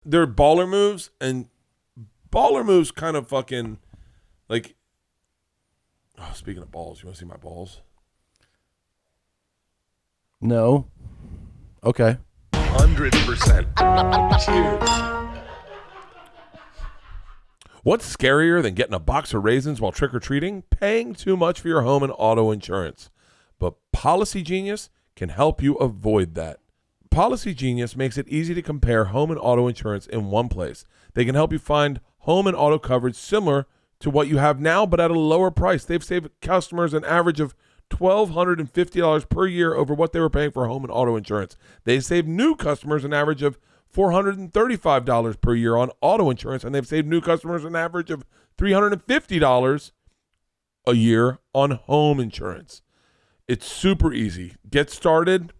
They're baller moves, and baller moves kind of fucking like. Oh, speaking of balls, you want to see my balls? No. Okay. 100%. Cheers. What's scarier than getting a box of raisins while trick-or-treating? Paying too much for your home and auto insurance. But policygenius can help you avoid that. policygenius makes it easy to compare home and auto insurance in one place. They can help you find home and auto coverage similar to what you have now, but at a lower price. They've saved customers an average of $1,250 per year over what they were paying for home and auto insurance. They saved new customers an average of $435 per year on auto insurance, and they've saved new customers an average of $350 a year on home insurance. It's super easy. Get started.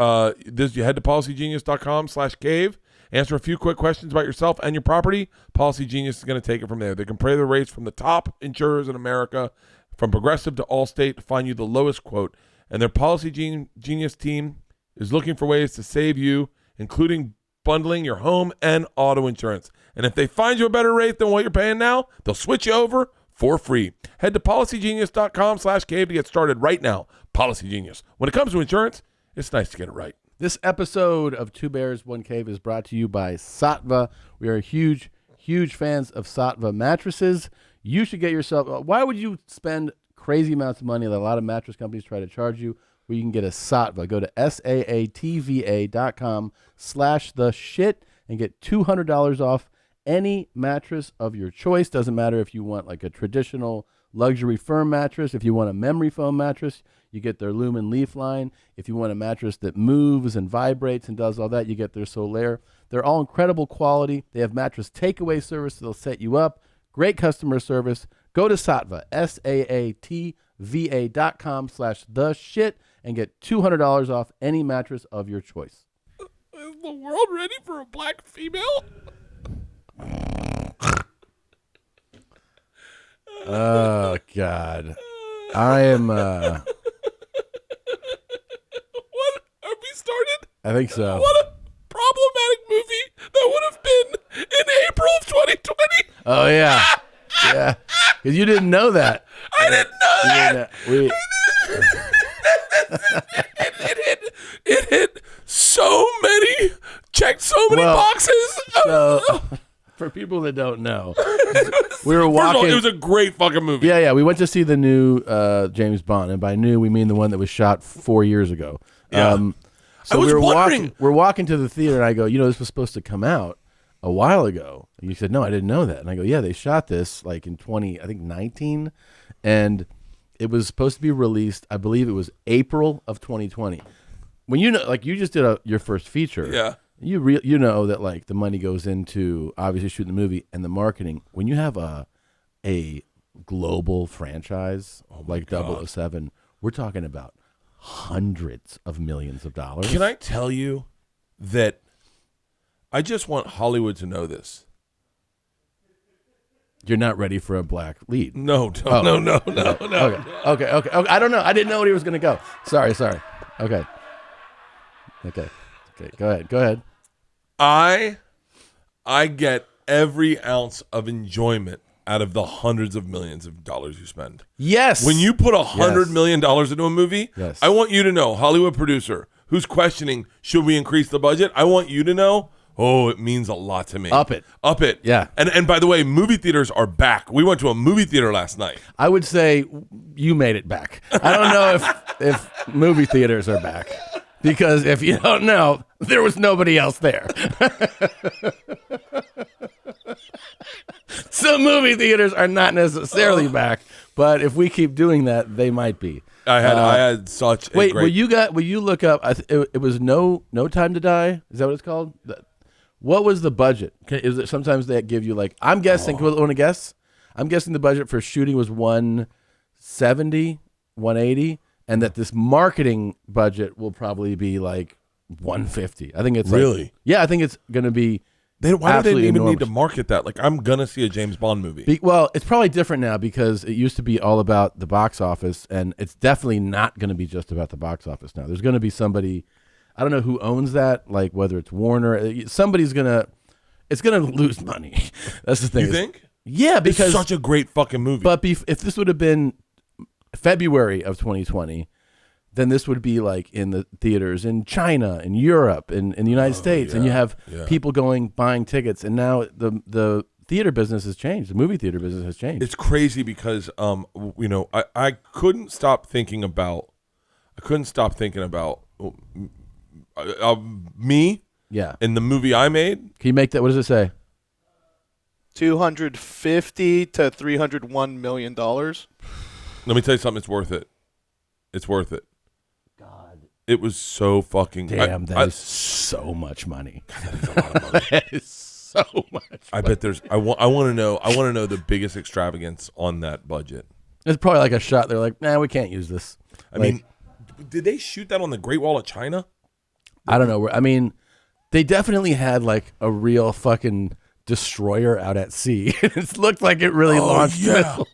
You head to policygenius.com/cave. Answer a few quick questions about yourself and your property. Policygenius is going to take it from there. They compare the rates from the top insurers in America, from Progressive to Allstate, to find you the lowest quote. And their Policygenius team is looking for ways to save you, including bundling your home and auto insurance. And if they find you a better rate than what you're paying now, they'll switch you over for free. Head to policygenius.com/cave to get started right now. Policygenius. When it comes to insurance, it's nice to get it right. This episode of Two Bears, One Cave is brought to you by Saatva. We are huge fans of Saatva mattresses. You should get yourself, why would you spend crazy amounts of money that a lot of mattress companies try to charge you where you can get a Saatva? Go to saatva.com/theshit and get $200 off any mattress of your choice. Doesn't matter if you want like a traditional luxury firm mattress. If you want a memory foam mattress, you get their Lumen Leaf line. If you want a mattress that moves and vibrates and does all that, you get their Solaire. They're all incredible quality. They have mattress takeaway service. They'll set you up. Great customer service. Go to Saatva, saatva.com/theshit and get $200 off any mattress of your choice. Is the world ready for a black female? Oh, God. I am... What? Are we started? I think so. What a problematic movie that would have been in April of 2020. Oh, yeah. Yeah. Because you didn't know that. I didn't know that. It hit so many, checked so many boxes. So, for people that don't know, we were walking. It was a great fucking movie. Yeah. We went to see the new James Bond, and by new we mean the one that was shot 4 years ago. Yeah. So we were wondering. We're walking to the theater, and I go, this was supposed to come out a while ago. And you said, no, I didn't know that. And I go, yeah, they shot this like in 2019, and it was supposed to be released. I believe it was April of 2020. When you just did your first feature. Yeah. You know that like the money goes into obviously shooting the movie and the marketing. When you have a global franchise like 007, we're talking about hundreds of millions of dollars. Can I tell you that I just want Hollywood to know this? You're not ready for a black lead. No. Okay. I don't know. I didn't know where he was going to go. Sorry. Okay. Go ahead. I get every ounce of enjoyment out of the hundreds of millions of dollars you spend. Yes. When you put $100 million into a movie, yes. I want you to know, Hollywood producer who's questioning, should we increase the budget? I want you to know, it means a lot to me. Up it. Yeah. And by the way, movie theaters are back. We went to a movie theater last night. I would say you made it back. I don't know if movie theaters are back. Because if you don't know, there was nobody else there. So movie theaters are not necessarily back, but if we keep doing that, they might be. I had such a great... Will you look up, it was No Time to Die? Is that what it's called? What was the budget? Is it sometimes they give you like, I'm guessing, want to guess? I'm guessing the budget for shooting was 170, 180. And that this marketing budget will probably be like 150. I think it's really. I think it's going to be. Why do they even enormous. need to market that? Like, I'm gonna see a James Bond movie. Well, it's probably different now because it used to be all about the box office, and it's definitely not going to be just about the box office now. There's going to be somebody, I don't know who owns that, like whether it's Warner, somebody's going to. it's gonna lose money. That's the thing. You think? Yeah, because it's such a great fucking movie. But if this would have been February of 2020, then this would be like in the theaters in China, in Europe, in the United States, and you have people buying tickets, and now the theater business has changed. The movie theater business has changed. It's crazy because I couldn't stop thinking about me. Yeah. In the movie I made. Can you make that? What does it say? $250 to $301 million. Let me tell you something. It's worth it. It's worth it. God. It was so fucking. Damn, that is so much money. God, that is a lot of money. That is so much. I bet there's. I want to know. I want to know the biggest extravagance on that budget. It's probably like a shot. They're like, nah, we can't use this. I mean, did they shoot that on the Great Wall of China? I don't know. I mean, they definitely had like a real fucking destroyer out at sea. It looked like it really launched missiles.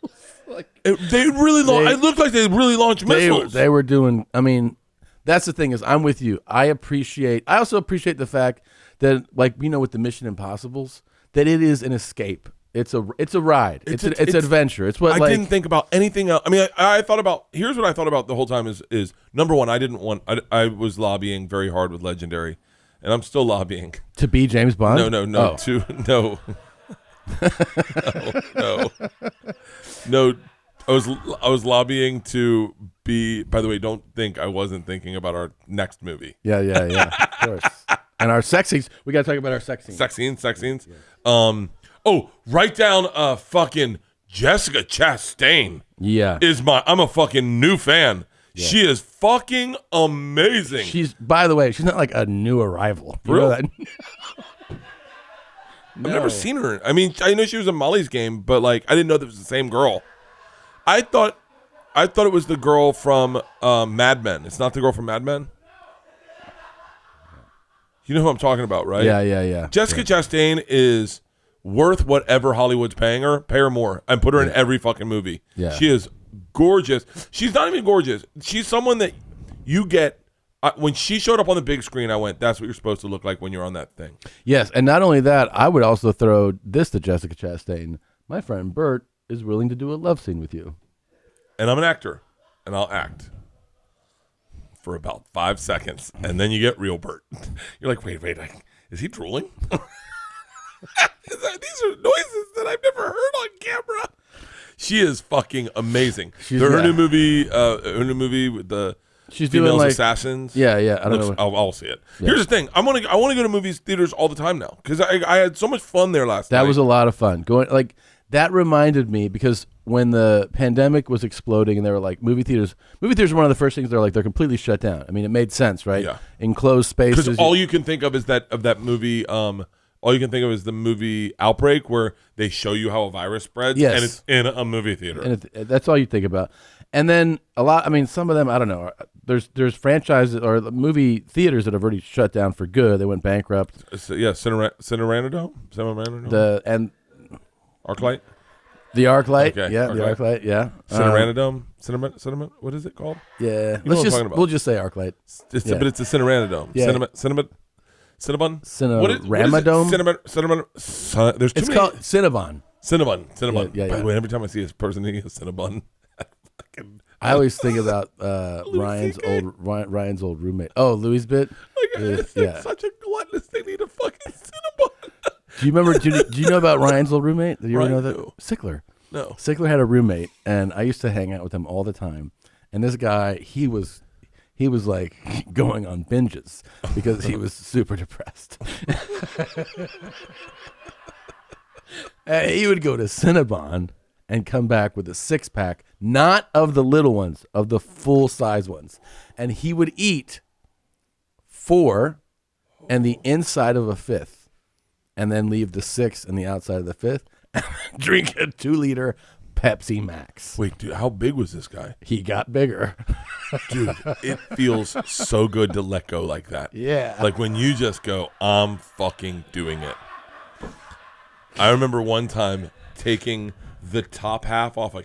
It looked like they really launched missiles. They were doing. I mean, that's the thing is, I'm with you. I also appreciate the fact that, like, with the Mission Impossibles, that it is an escape. It's a ride. It's adventure. It's what I didn't think about anything else. I mean, I thought about. Here's what I thought about the whole time is number one. I was lobbying very hard with Legendary, and I'm still lobbying to be James Bond. No. No. I was lobbying to be. By the way, don't think I wasn't thinking about our next movie. Yeah. Of course. And our sex scenes. We got to talk about our sex scenes. Sex scenes. Yeah. Write down fucking Jessica Chastain. Yeah. I'm a fucking new fan. Yeah. She is fucking amazing. By the way, she's not like a new arrival. You know that? No. I've never seen her. I mean, I know she was in Molly's Game, but like I didn't know that was the same girl. I thought it was the girl from Mad Men. It's not the girl from Mad Men. You know who I'm talking about, right? Yeah. Jessica Chastain is worth whatever Hollywood's paying her. Pay her more and put her in every fucking movie. Yeah. She is gorgeous. She's not even gorgeous. She's someone that you get. When she showed up on the big screen, I went, that's what you're supposed to look like when you're on that thing. Yes, and not only that, I would also throw this to Jessica Chastain. My friend Bert is willing to do a love scene with you. And I'm an actor, and I'll act for about 5 seconds, and then you get real Bert. You're like, wait, is he drooling? These are noises that I've never heard on camera. She is fucking amazing. Her new movie with the She's females doing like assassins. Yeah. I don't know. I'll see it. Yeah. Here's the thing. I want to go to movies theaters all the time now because I had so much fun there last night. That was a lot of fun. That reminded me because when the pandemic was exploding and they were like movie theaters were one of the first things they're completely shut down. I mean, it made sense, right? Yeah. Enclosed spaces. Because all you can think of is that movie. All you can think of is the movie Outbreak, where they show you how a virus spreads, and it's in a movie theater. And that's all you think about. And then some of them, I don't know. There's franchises or movie theaters that have already shut down for good. They went bankrupt. Cineranadome? ArcLight? The ArcLight. Okay. Yeah, the ArcLight, yeah. Cineranadome? Cinema? What is it called? Yeah. We'll just say ArcLight. But it's a Cineranadome. Yeah. Cinnabon? Ramadome? There's too many. Called Cinnabon. Cinnabon. Yeah. By the way, every time I see this person eating a Cinnabon, I always think about Ryan's old roommate. Oh, Louis' bit. It's such a gluttonous thing to eat a fucking Cinnabon. Do you remember? Do you know about Ryan's old roommate? Did you ever know that? Who? Sickler. No. Sickler had a roommate, and I used to hang out with him all the time. And this guy, he was like going on binges because he was super depressed. And he would go to Cinnabon and come back with a 6-pack, not of the little ones, of the full size ones. And he would eat 4 and the inside of a 5th, and then leave the 6 and the outside of the 5th, and drink a 2-liter Pepsi Max. Wait, dude, how big was this guy? He got bigger. Dude, it feels so good to let go like that. Yeah. Like when you just go, I'm fucking doing it. I remember one time taking the top half off a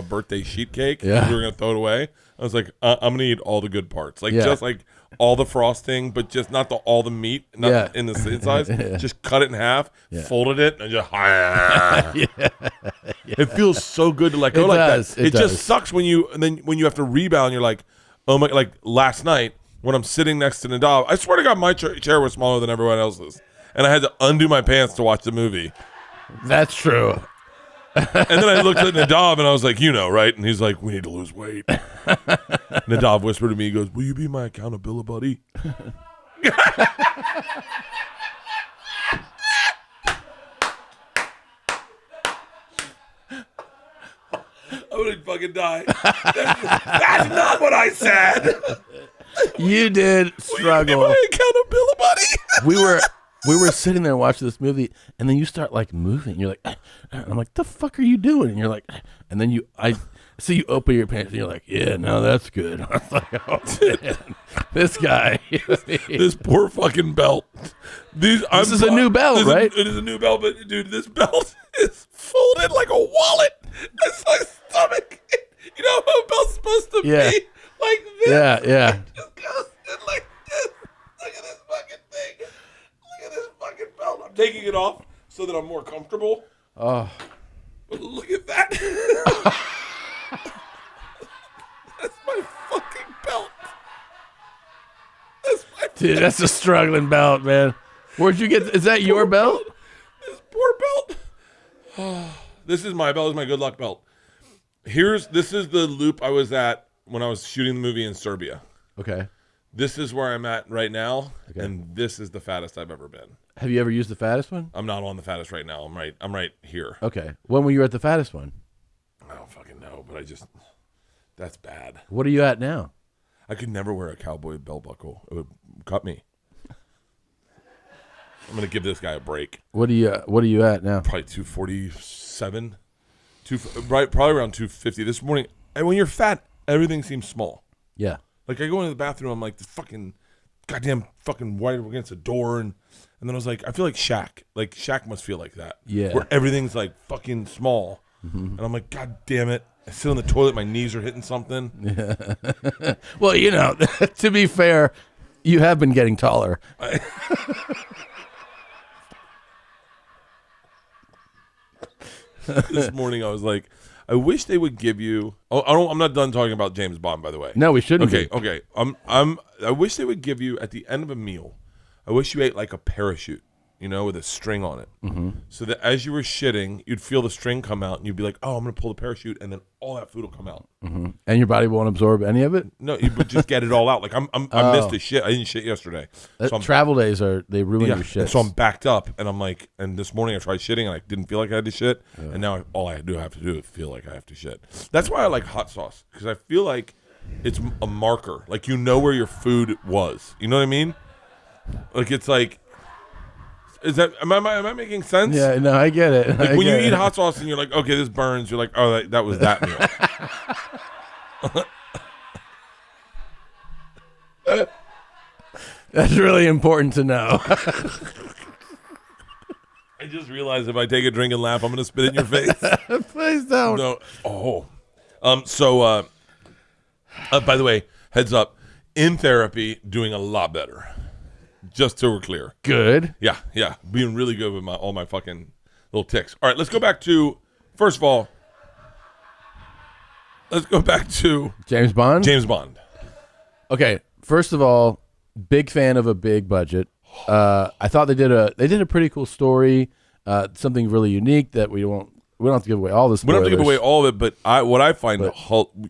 birthday sheet cake. Yeah. We were going to throw it away. I was like, I'm going to eat all the good parts. Just like all the frosting, but just not all the meat, not in the insides. Just cut it in half, folded it, and just. It feels so good to let go that. It just sucks when you have to rebound. You're like, oh my! Like last night when I'm sitting next to Nadav, I swear to God, my chair was smaller than everyone else's, and I had to undo my pants to watch the movie. That's true. And then I looked at Nadav and I was like, right? And he's like, we need to lose weight. Nadav whispered to me, he goes, will you be my accountability buddy? I would fucking die. That's not what I said. You did struggle. Will you be my accountability buddy? We were sitting there watching this movie, and then you start like moving. You're like, and I'm like, the fuck are you doing? And you're like, and then you open your pants, and you're like, yeah, no, that's good. I was like, oh man, this guy, this poor fucking belt. This is a new belt, right? It is a new belt, but dude, this belt is folded like a wallet. It's my stomach. You know how a belt's supposed to be? Like this. Yeah. It just goes in like this. Look at this fucking thing. Look at this fucking belt. I'm taking it off so that I'm more comfortable. Oh. But look at that. That's my fucking belt. Dude, that's a struggling belt, man. Where'd you get? Is that your belt? This poor belt. This is my belt. This is my good luck belt. This is the loop I was at when I was shooting the movie in Serbia. Okay. This is where I'm at right now, and this is the fattest I've ever been. Have you ever used the fattest one? I'm not on the fattest right now. I'm right here. Okay. When were you at the fattest one? I don't fucking know, but that's bad. What are you at now? I could never wear a cowboy belt buckle. It would cut me. I'm gonna give this guy a break. What are you at now? Probably 247. Probably around 250 this morning. And when you're fat, everything seems small. Yeah. Like I go into the bathroom, I'm like the fucking goddamn fucking wire against a door, and then I was like, I feel like Shaq. Like Shaq must feel like that. Yeah. Where everything's like fucking small, and I'm like, God damn it! I sit on the toilet, my knees are hitting something. Yeah. Well, to be fair, you have been getting taller. This morning I was like, I wish they would give you. Oh, I'm not done talking about James Bond, by the way. No, we shouldn't. Okay. I wish they would give you at the end of a meal. I wish you ate like a parachute, with a string on it, so that as you were shitting, you'd feel the string come out, and you'd be like, "Oh, I'm gonna pull the parachute," and then all that food will come out. And your body won't absorb any of it. No, you would just get it all out. Like I missed a shit. I didn't shit yesterday. Travel days they ruin your shit. So I'm backed up, and I'm like, and this morning I tried shitting, and I didn't feel like I had to shit, and now all I have to do is feel like I have to shit. That's why I like hot sauce, because I feel like it's a marker. Like where your food was. You know what I mean? Like it's like. Am I making sense? Yeah, no, I get it. Like when you eat hot sauce and you're like, okay, this burns. You're like, oh, that was that meal. That's really important to know. I just realized if I take a drink and laugh, I'm going to spit it in your face. Please don't. No. Oh. So, by the way, heads up, in therapy, doing a lot better. Just so we're clear. Good. Yeah. Being really good with all my fucking little ticks. All right, let's go back to, first of all, James Bond? James Bond. Okay, first of all, big fan of a big budget. I thought they did a pretty cool story, something really unique that we don't have to give away all the spoilers. We don't have to give away all of it, but what I find,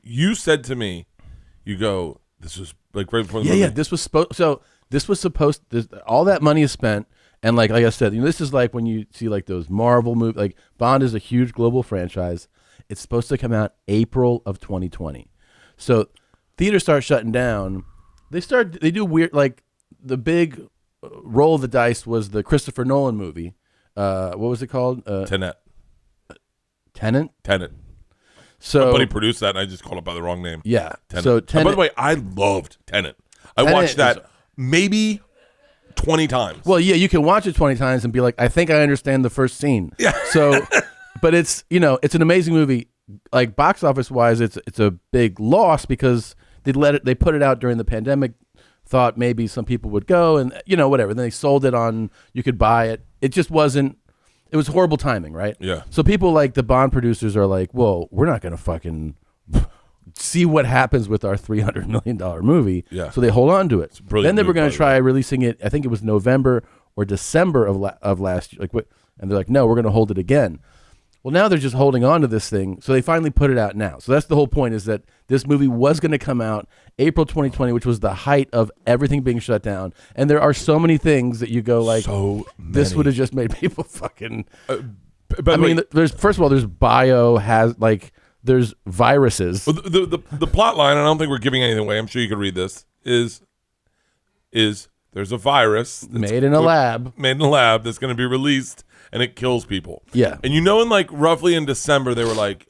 you said to me, you go, this was like right before the movie. Yeah, this was supposed all that money is spent, and like I said, this is like when you see like those Marvel movies. Like Bond is a huge global franchise. It's supposed to come out April of 2020. So theaters start shutting down. They do weird, like the big roll of the dice was the Christopher Nolan movie. What was it called? Tenet. So somebody produced that, and I just called it by the wrong name. Yeah. Tenet. So Tenet, by the way, I loved Tenet. I watched that maybe 20 times. Well, yeah, you can watch it 20 times and be like, I think I understand the first scene. Yeah. So, but it's an amazing movie. Like box office wise, it's a big loss because they put it out during the pandemic thought maybe some people would go and, whatever. Then they sold it on, you could buy it. It just wasn't, it was horrible timing, right? Yeah. So people like the Bond producers are like, well, we're not going to fucking see what happens with our $300 million movie. Yeah. So they hold on to it. Brilliant Then they were move, going by to the try releasing it, I think it was November or December of last year. And they're like, no, we're going to hold it again. Well, now they're just holding on to this thing, so they finally put it out now. So that's the whole point, is that this movie was going to come out April 2020, which was the height of everything being shut down. And there are so many things that you go like, this would have just made people fucking... there's first of all, there's there's viruses. Well, the plot line, and I don't think we're giving anything away, I'm sure you could read this, is there's a virus made in a lab that's going to be released, and it kills people. Yeah. And roughly in December, they were like,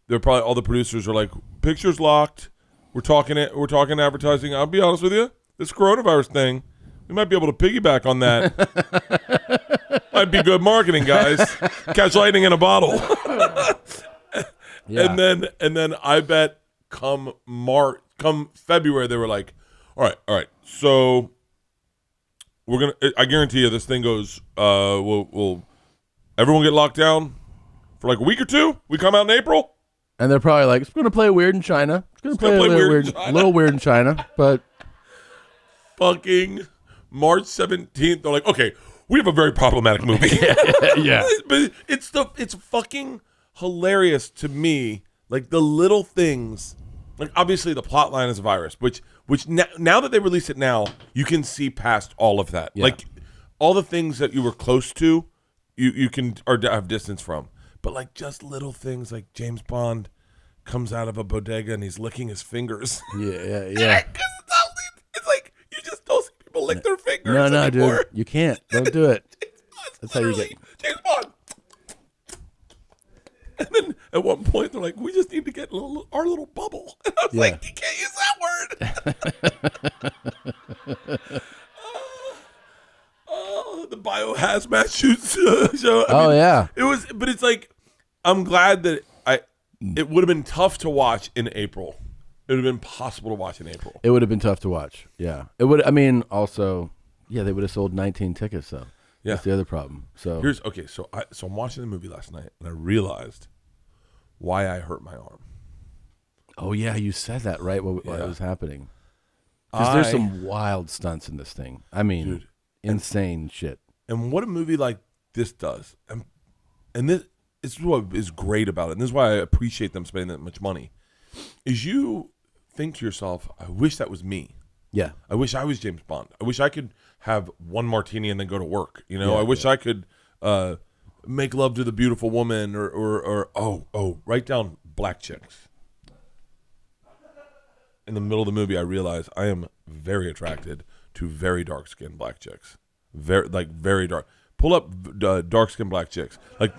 probably all the producers are like, pictures locked. We're talking advertising. I'll be honest with you, this coronavirus thing, we might be able to piggyback on that. Might be good marketing, guys. Catch lightning in a bottle. Yeah. And then I bet come February, they were like, all right. So I guarantee you this thing goes, we'll everyone get locked down for like a week or two. We come out in April. And they're probably like, it's going to play weird in China. It's going to play a little weird in China, but fucking March 17th, they're like, okay, we have a very problematic movie. Yeah. But it's fucking hilarious to me, like the little things. Like obviously the plot line is a virus, which now that they release it now, you can see past all of that. Yeah. Like all the things that you were close to, you can have distance from. But like just little things, like James Bond comes out of a bodega and he's licking his fingers. Yeah. It's like you just don't see people lick their fingers. No, anymore. dude, you can't. Don't do it. That's how you get. James Bond. And then at one point they're like, we just need to get our little bubble. And I was like, you can't use that word. The biohazmat shoots show. Yeah. It was, but it's like, I'm glad that it would have been tough to watch in April. It would have been possible to watch in April. It would have been tough to watch. Yeah. It would. Also, they would have sold 19 tickets though. Yeah. That's the other problem. So So I'm watching the movie last night and I realized why I hurt my arm. Oh yeah, you said that right while it was happening. Because there's some wild stunts in this thing. I mean, dude, insane shit. And what a movie like this does, and this is what is great about it, and this is why I appreciate them spending that much money, is you think to yourself, I wish that was me. Yeah. I wish I was James Bond. I wish I could have one martini and then go to work. I wish I could make love to the beautiful woman or write down black chicks. In the middle of the movie, I realize I am very attracted to very dark-skinned black chicks. Very dark. Pull up dark-skinned black chicks. But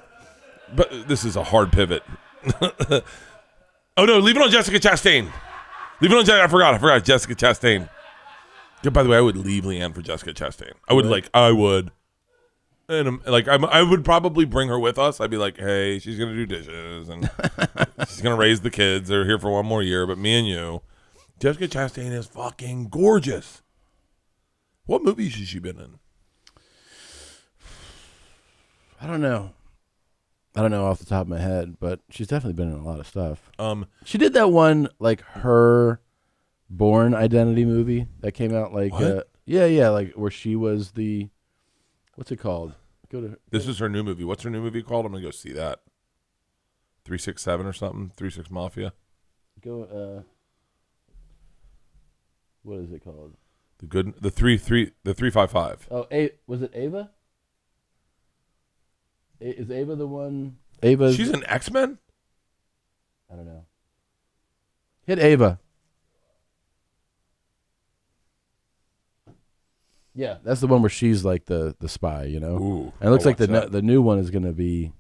this is a hard pivot. Oh no, leave it on Jessica Chastain. Leave it on Jessica. I forgot Jessica Chastain. Yeah, by the way, I would leave Leanne for Jessica Chastain. I would And I would probably bring her with us. I'd be like, hey, she's gonna do dishes and she's gonna raise the kids. They're here for one more year, but me and you. Jessica Chastain is fucking gorgeous. What movies has she been in? I don't know off the top of my head, but she's definitely been in a lot of stuff. She did that one, like, her Born Identity movie that came out, like, like where she was the, what's it called? This is her new movie. What's her new movie called? I'm gonna go see that. 367 or something. 36 Mafia. What is it called? The 355. Oh, was it Ava? Is Ava the one? Ava. She's an X-Men? I don't know. Hit Ava. Yeah, that's the one where she's like the spy, Ooh, and it looks like the new one is going to be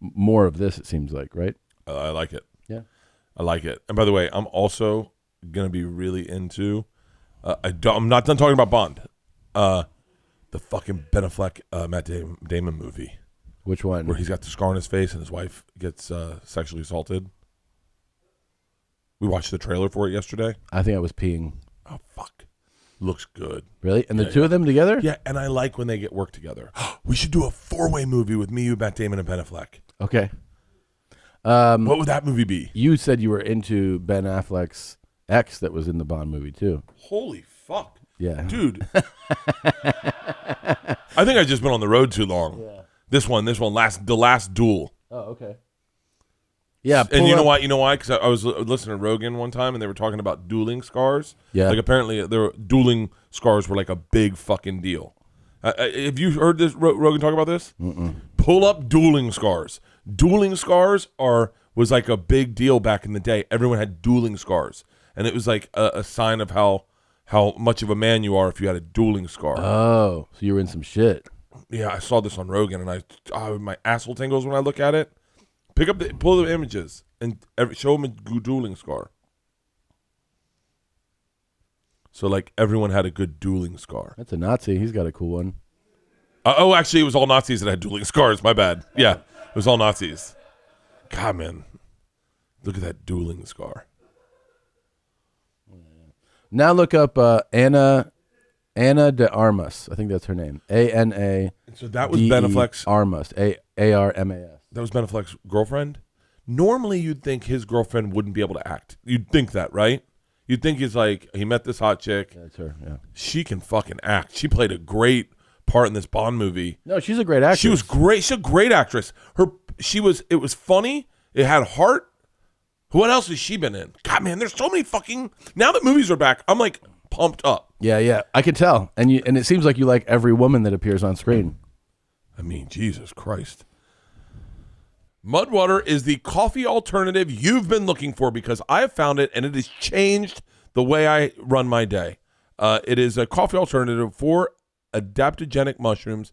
more of this. It seems like, right? I like it. Yeah, I like it. And by the way, I'm also going to be really into. I'm not done talking about Bond. The fucking Ben Affleck Matt Damon movie. Which one? Where he's got the scar on his face and his wife gets sexually assaulted. We watched the trailer for it yesterday. I think I was peeing. Oh fuck! Looks good. Really? And the two of them together? Yeah, and I like when they get work together. We should do a 4-way movie with me, you, Matt Damon, and Ben Affleck. Okay. What would that movie be? You said you were into Ben Affleck's ex that was in the Bond movie too. Holy fuck. Yeah. Dude. I think I just been on the road too long. Yeah. This one, the last duel. Oh, okay. Yeah. And you know why? You know why? Because I was listening to Rogan one time, and they were talking about dueling scars. Yeah. Like apparently, dueling scars were like a big fucking deal. Have you heard this Rogan talk about this? Mm-mm. Pull up dueling scars. Dueling scars was like a big deal back in the day. Everyone had dueling scars, and it was like a sign of how much of a man you are if you had a dueling scar. Oh, so you were in some shit. Yeah, I saw this on Rogan, and my asshole tingles when I look at it. Pull the images and show them a dueling scar. So like everyone had a good dueling scar. That's a Nazi. He's got a cool one. Actually, it was all Nazis that had dueling scars. My bad. Yeah, it was all Nazis. God, man, look at that dueling scar. Now look up Ana de Armas. I think that's her name. ANA. So that was Ben Affleck's Armas. ARMAS. That was Ben Affleck's girlfriend. Normally, you'd think his girlfriend wouldn't be able to act. You'd think that, right? You'd think he's like, he met this hot chick. That's her, yeah. She can fucking act. She played a great part in this Bond movie. No, she's a great actress. She was great. She's a great actress. It was funny. It had heart. What else has she been in? God, man, there's so many fucking... Now that movies are back, I'm like pumped up. Yeah. I can tell. And it seems like you like every woman that appears on screen. I mean, Jesus Christ. Mudwater is the coffee alternative you've been looking for because I have found it and it has changed the way I run my day. It is a coffee alternative for adaptogenic mushrooms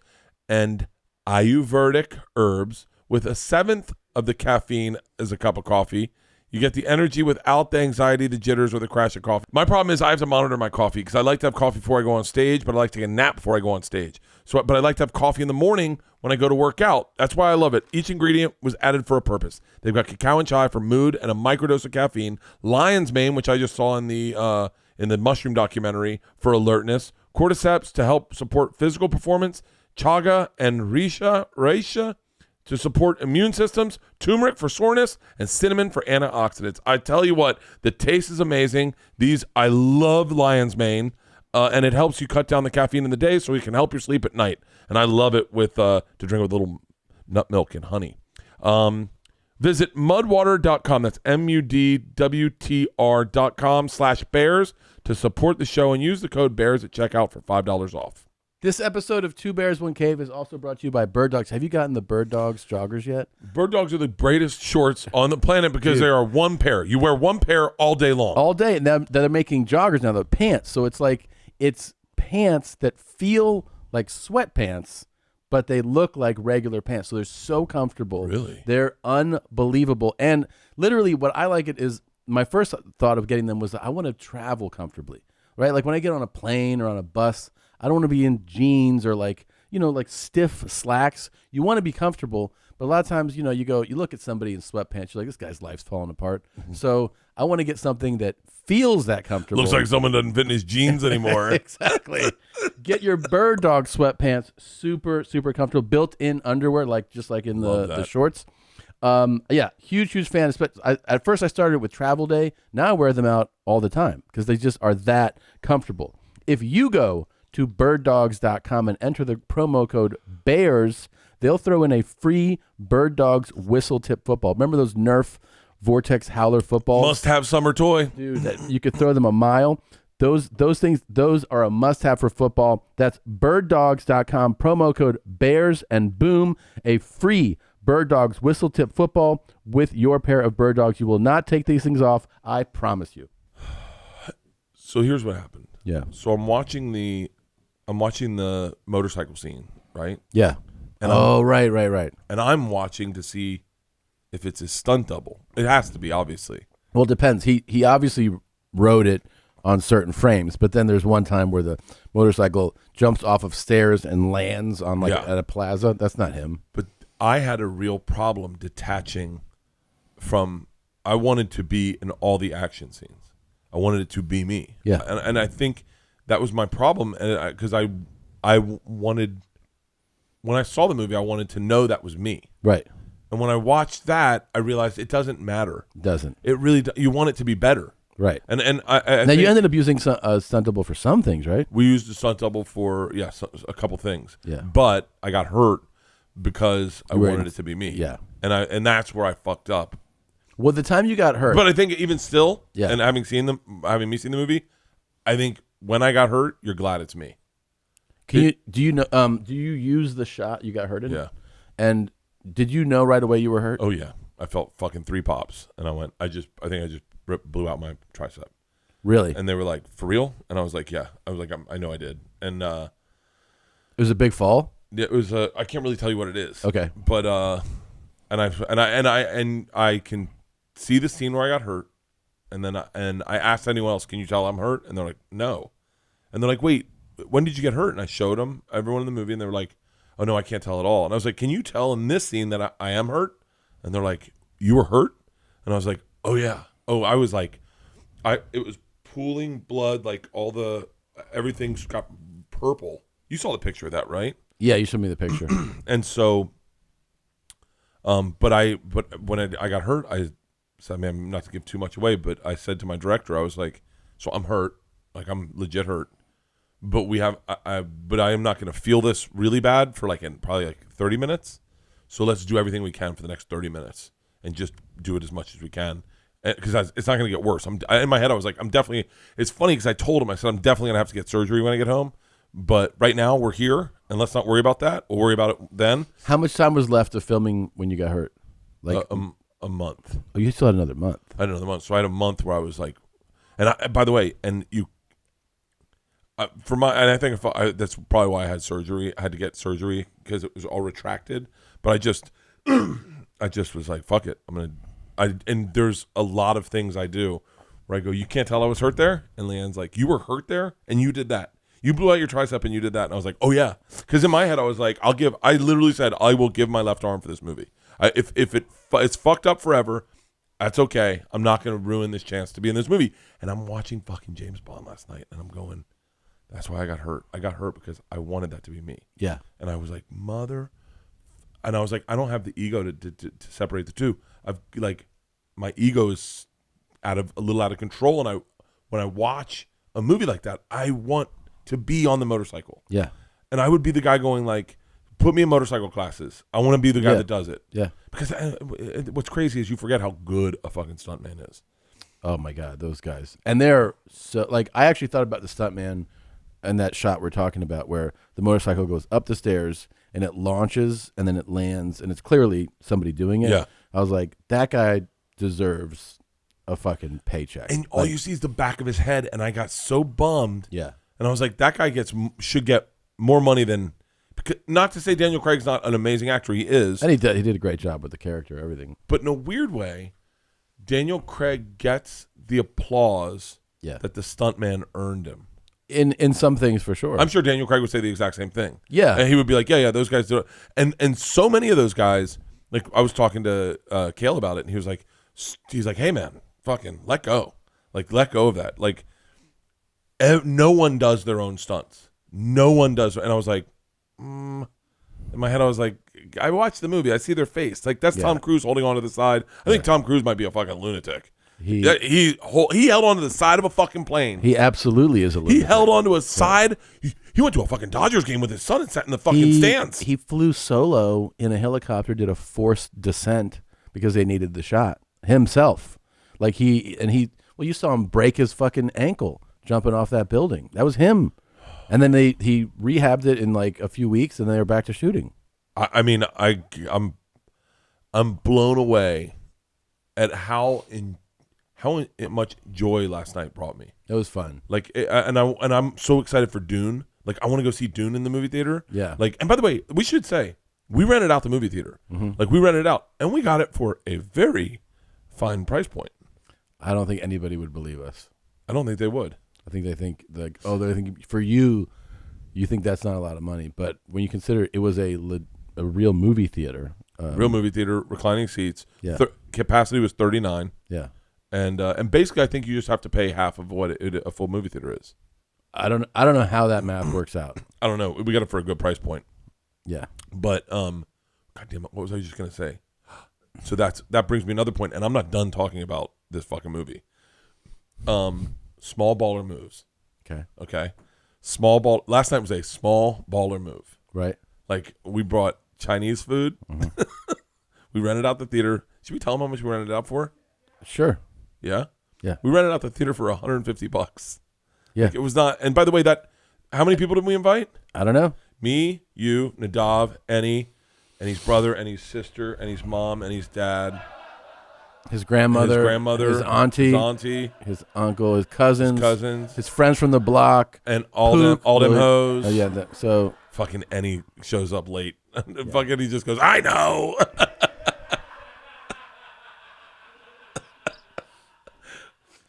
and Ayurvedic herbs with a seventh of the caffeine as a cup of coffee. You get the energy without the anxiety, the jitters, or the crash of coffee. My problem is I have to monitor my coffee because I like to have coffee before I go on stage, but I like to take a nap before I go on stage. But I like to have coffee in the morning when I go to work out. That's why I love it. Each ingredient was added for a purpose. They've got cacao and chai for mood and a microdose of caffeine. Lion's mane, which I just saw in the mushroom documentary, for alertness. Cordyceps to help support physical performance. Chaga and reishi to support immune systems, turmeric for soreness, and cinnamon for antioxidants. I tell you what, the taste is amazing. I love lion's mane, and it helps you cut down the caffeine in the day so it can help you sleep at night. And I love it to drink with a little nut milk and honey. Visit mudwater.com. That's mudwtr.com/bears to support the show and use the code BEARS at checkout for $5 off. This episode of Two Bears, One Cave is also brought to you by Bird Dogs. Have you gotten the Bird Dogs joggers yet? Bird Dogs are the greatest shorts on the planet because they are one pair. You wear one pair all day long. All day. And they're making joggers now, the pants. So it's pants that feel like sweatpants, but they look like regular pants. So they're so comfortable. Really? They're unbelievable. And literally what I like it is, my first thought of getting them was I want to travel comfortably, right? Like when I get on a plane or on a bus, I don't want to be in jeans or like stiff slacks. You want to be comfortable, but a lot of times, you look at somebody in sweatpants, you're like, this guy's life's falling apart. Mm-hmm. So I want to get something that feels that comfortable. Looks like someone doesn't fit in his jeans anymore. Exactly. Get your Bird Dog sweatpants, super, super comfortable, built-in underwear, just like in the shorts. Huge fan. At first I started with travel day. Now I wear them out all the time because they just are that comfortable. If you go to birddogs.com and enter the promo code BEARS, they'll throw in a free Bird Dogs whistle tip football. Remember those Nerf Vortex Howler footballs? Must-have summer toy. Dude, that you could throw them a mile. Those things, those are a must-have for football. That's birddogs.com, promo code BEARS, and boom, a free Bird Dogs whistle tip football with your pair of Bird Dogs. You will not take these things off, I promise you. So here's what happened. Yeah. So I'm watching the motorcycle scene, right? Yeah. And right. And I'm watching to see if it's a stunt double. It has to be, obviously. Well, it depends. He obviously rode it on certain frames, but then there's one time where the motorcycle jumps off of stairs and lands on at a plaza. That's not him. But I had a real problem detaching from. I wanted to be in all the action scenes. I wanted it to be me. Yeah. And I think that was my problem, and because I wanted, when I saw the movie, I wanted to know that was me. Right. And when I watched that, I realized it doesn't matter. Doesn't. It really you want it to be better. Right. And I now think you ended up using a stunt double for some things, right? we used a stunt double for a couple things. Yeah. But I got hurt because I You were wanted in- it to be me. Yeah. And that's where I fucked up. Well, the time you got hurt. But I think even still, Yeah. and having me seen the movie, I think when I got hurt, you're glad it's me. do you use the shot you got hurt in? Yeah. And did you know right away you were hurt? Oh yeah. I felt fucking 3 pops, and I think I just blew out my tricep. Really? And they were like, "For real?" And I was like, "Yeah." I was like, "I know I did." And It was a big fall? it was I can't really tell you what it is. Okay. But I can see the scene where I got hurt, and then I asked anyone else, "Can you tell I'm hurt?" And they're like, "No." And they're like, "Wait, when did you get hurt?" And I showed them everyone in the movie, and they were like, "Oh no, I can't tell at all." And I was like, "Can you tell in this scene that I am hurt?" And they're like, "You were hurt?" And I was like, "Oh yeah." Oh, I was like, it was pooling blood, like everything's got purple. You saw the picture of that, right? Yeah, you showed me the picture. And so, but when I got hurt, I said, I mean, not to give too much away, but I said to my director, I was like, "So I'm hurt, like I'm legit hurt, but but I am not going to feel this really bad for probably like 30 minutes. So let's do everything we can for the next 30 minutes and just do it as much as we can." Because it's not going to get worse. In my head, I was like, it's funny because I told him, I said, I'm definitely going to have to get surgery when I get home. But right now we're here, and let's not worry about that. We'll worry about it then. How much time was left of filming when you got hurt? Like A month. Oh, you still had another month. I had another month. So I had a month where I was like, by the way, and I think that's probably why I had surgery. I had to get surgery because it was all retracted. But I just was like, fuck it. And there's a lot of things I do where I go, "You can't tell I was hurt there?" And Leanne's like, "You were hurt there and you did that. You blew out your tricep and you did that." And I was like, "Oh yeah." Because in my head I was like, I literally said, "I will give my left arm for this movie. If it's fucked up forever, that's okay. I'm not going to ruin this chance to be in this movie." And I'm watching fucking James Bond last night, and I'm going, that's why I got hurt. I got hurt because I wanted that to be me. Yeah. And I was like, and I was like, I don't have the ego to separate the two. My ego is a little out of control, and when I watch a movie like that, I want to be on the motorcycle. Yeah. And I would be the guy going like, "Put me in motorcycle classes. I want to be the guy that does it." Yeah. Because what's crazy is you forget how good a fucking stuntman is. Oh my God, those guys. And they're so I actually thought about the stuntman and that shot we're talking about where the motorcycle goes up the stairs and it launches and then it lands and it's clearly somebody doing it. Yeah. I was like, that guy deserves a fucking paycheck. And all you see is the back of his head, and I got so bummed. Yeah. And I was like, that guy should get more money than. Not to say Daniel Craig's not an amazing actor, he is. And he did a great job with the character, everything. But in a weird way, Daniel Craig gets the applause that the stuntman earned him. In some things, for sure. I'm sure Daniel Craig would say the exact same thing. Yeah. And he would be like, yeah, those guys do it. And so many of those guys, like I was talking to Kale about it, and he's like, "Hey man, fucking let go. Like let go of that. Like no one does their own stunts. No one does." And I was like, in my head, I was like, I watched the movie. I see their face. Like that's Tom Cruise holding on to the side. I think Tom Cruise might be a fucking lunatic. He held onto the side of a fucking plane. He absolutely is a lunatic. He held onto a side. He went to a fucking Dodgers game with his son and sat in the fucking stands. He flew solo in a helicopter, did a forced descent because they needed the shot himself. Well, you saw him break his fucking ankle jumping off that building. That was him. And then he rehabbed it in like a few weeks, and they were back to shooting. I'm blown away at how much joy last night brought me. It was fun. And I'm so excited for Dune. Like I want to go see Dune in the movie theater. Yeah. And by the way, we should say we rented out the movie theater. Mm-hmm. Like we rented it out, and we got it for a very fine price point. I don't think anybody would believe us. I don't think they would. I think they think they think for you think that's not a lot of money, but when you consider it was a real movie theater, real movie theater, reclining seats. Yeah. Capacity was 39. Yeah. And basically, I think you just have to pay half of what a full movie theater is. I don't know how that math works out. I don't know. We got it for a good price point. Yeah. But God damn it, what was I just gonna say? So that brings me another point, and I'm not done talking about this fucking movie. Small baller moves. Okay. Small ball. Last night was a small baller move. Right. Like we brought Chinese food. Mm-hmm. We rented out the theater. Should we tell them how much we rented it out for? Sure. Yeah. Yeah. We rented out the theater for $150. Yeah. Like, it was not. And by the way, how many people did we invite? I don't know. Me, you, Nadav, Ennie, and his brother, and his sister, and his mom, and his dad. His grandmother, his auntie, his uncle, his cousins, his friends from the block, and all them hoes. Oh yeah, so fucking Ennie shows up late. Fucking he just goes, I know.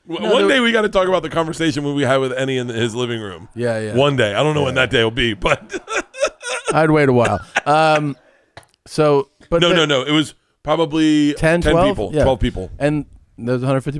One day we got to talk about the conversation we had with Ennie in his living room. Yeah. One day, I don't know when that day will be, but I'd wait a while. No. It was probably 10 people, yeah. 12 people, and there's $150.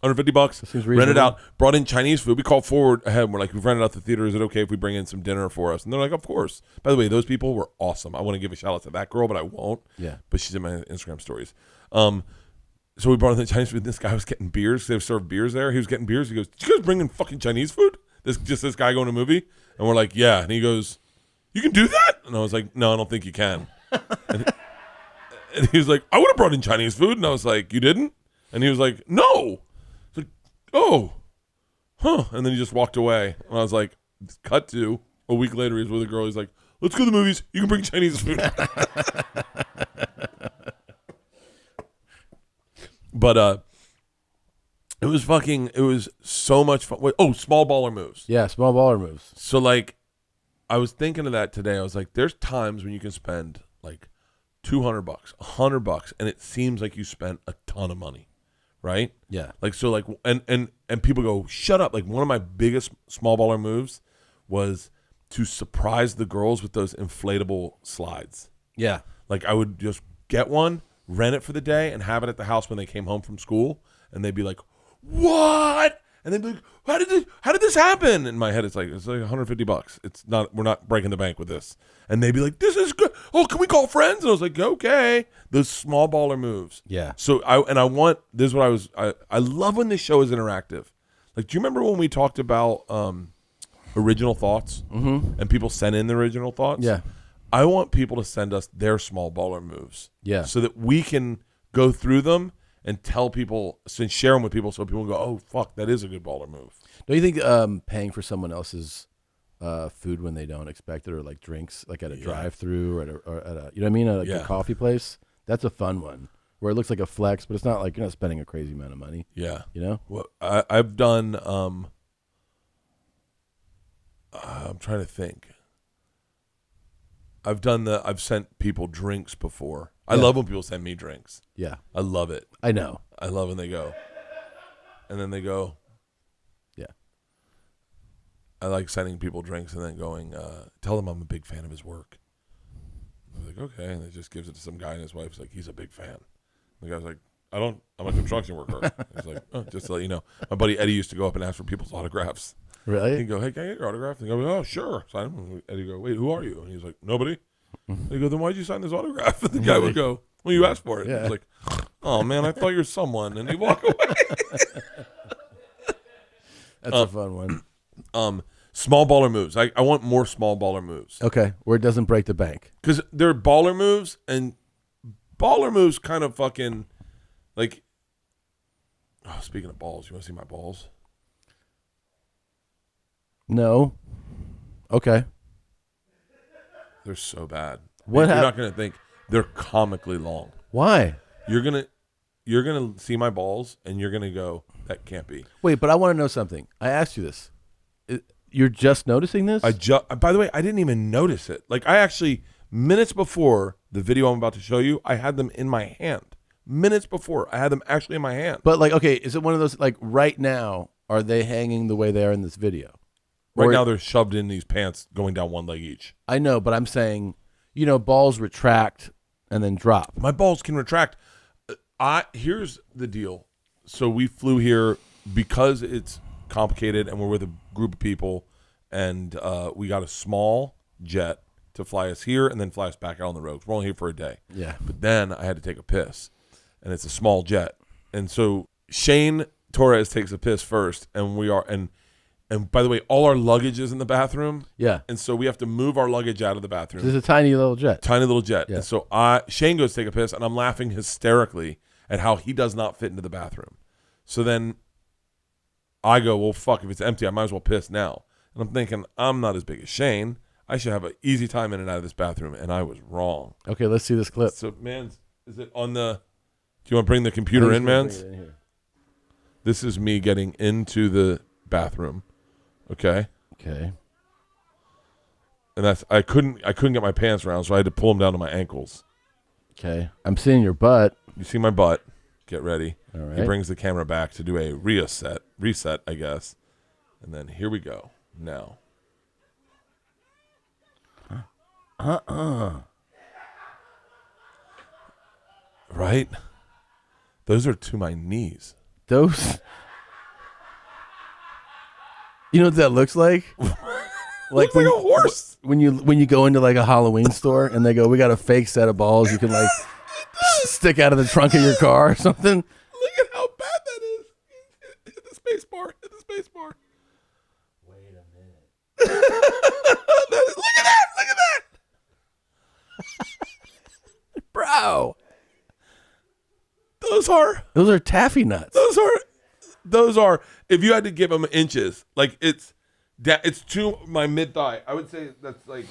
$150. Rented out, brought in Chinese food. We called forward ahead. We're like, we've rented out the theater. Is it okay if we bring in some dinner for us? And they're like, of course. By the way, those people were awesome. I want to give a shout out to that girl, but I won't. Yeah. But she's in my Instagram stories. So we brought in the Chinese food. This guy was getting beers. They served beers there. He was getting beers. He goes, did you guys bring in fucking Chinese food? This guy going to a movie? And we're like, yeah. And he goes, you can do that? And I was like, no, I don't think you can. And he was like, I would have brought in Chinese food. And I was like, you didn't? And he was like, no. It's like, oh, huh. And then he just walked away. And I was like, cut to a week later, he's with a girl. He's like, let's go to the movies. You can bring Chinese food. But it was so much fun. Wait, small baller moves. Yeah, small baller moves. So like, I was thinking of that today. I was like, there's times when you can spend like $200, $100, and it seems like you spent a ton of money, right? Yeah. Like, so like, and people go, shut up. Like, one of my biggest small baller moves was to surprise the girls with those inflatable slides. Yeah. Like, I would just get one, rent it for the day, and have it at the house when they came home from school, and they'd be like, what? And they'd be like, how did this happen? In my head, it's like $150. It's not, we're not breaking the bank with this. And they'd be like, this is good. Oh, can we call friends? And I was like, okay. Those small baller moves. Yeah. So I love when this show is interactive. Like, do you remember when we talked about original thoughts? Mm-hmm. And people sent in the original thoughts? Yeah. I want people to send us their small baller moves. Yeah. So that we can go through them and tell people, and share them with people, so people go, oh, fuck, that is a good baller move. Don't you think paying for someone else's food when they don't expect it, or like drinks, like at a drive-through, or at a, you know what I mean, like a coffee place, that's a fun one, where it looks like a flex, but it's not like you're not spending a crazy amount of money. Yeah. You know? Well, I've done, I'm trying to think. I've sent people drinks before. I love when people send me drinks. Yeah. I love it. I know. I love when they go. And then they go. Yeah. I like sending people drinks and then going, tell them I'm a big fan of his work. I was like, okay. And it just gives it to some guy, and his wife's like, he's a big fan. The guy's like, I'm a construction worker. He's like, oh, just to let you know. My buddy Eddie used to go up and ask for people's autographs. Really? He'd go, hey, can I get your autograph? And he'd go, oh, sure. Sign him. Eddie would go, wait, who are you? And he was like, nobody. They go, then why'd you sign this autograph? And the guy would go, well, you asked for it. Yeah. He's like, oh, man, I thought you were someone. And he'd walk away. That's a fun one. Small baller moves. I want more small baller moves. Okay, where it doesn't break the bank. Because they're baller moves, and baller moves kind of fucking, like, oh, speaking of balls, you want to see my balls? No. Okay. They're so bad. What You're not going to think they're comically long. Why? You're gonna see my balls, and you're gonna go, that can't be. Wait, but I want to know something. I asked you this. You're just noticing this? By the way, I didn't even notice it. Like, I actually, minutes before the video I'm about to show you, I had them in my hand. Minutes before, I had them actually in my hand. But like, okay, is it one of those, like, right now, are they hanging the way they are in this video? Right now, they're shoved in these pants, going down one leg each. I know, but I'm saying, you know, balls retract and then drop. My balls can retract. Here's the deal. So we flew here because it's complicated, and we're with a group of people. and we got a small jet to fly us here and then fly us back out on the road. We're only here for a day. Yeah. But then I had to take a piss, and it's a small jet. And so Shane Torres takes a piss first, and we are and by the way, all our luggage is in the bathroom. Yeah. And so we have to move our luggage out of the bathroom. This is a tiny little jet. Tiny little jet. Yeah. And so Shane goes to take a piss, and I'm laughing hysterically at how he does not fit into the bathroom. So then I go, well, fuck, if it's empty, I might as well piss now. And I'm thinking, I'm not as big as Shane. I should have an easy time in and out of this bathroom, and I was wrong. Okay, let's see this clip. So, man, is it on the... Do you want to bring the computer in, Mans? This is me getting into the bathroom. Okay? Okay. And that's... I couldn't get my pants around, so I had to pull them down to my ankles. Okay. I'm seeing your butt. You see my butt. Get ready. All right. He brings the camera back to do a reset, I guess. And then here we go. Now. Right? Those are to my knees. Those. You know what that looks like? Looks like a horse. When you go into like a Halloween store and they go, we got a fake set of balls you can like stick out of the trunk of your car or something. Look at how bad that is. Hit the space bar. Hit the space bar. Wait a minute. Look at that. Look at that. Bro. Those are taffy nuts. Those are if you had to give them inches, like it's to my mid thigh. I would say that's like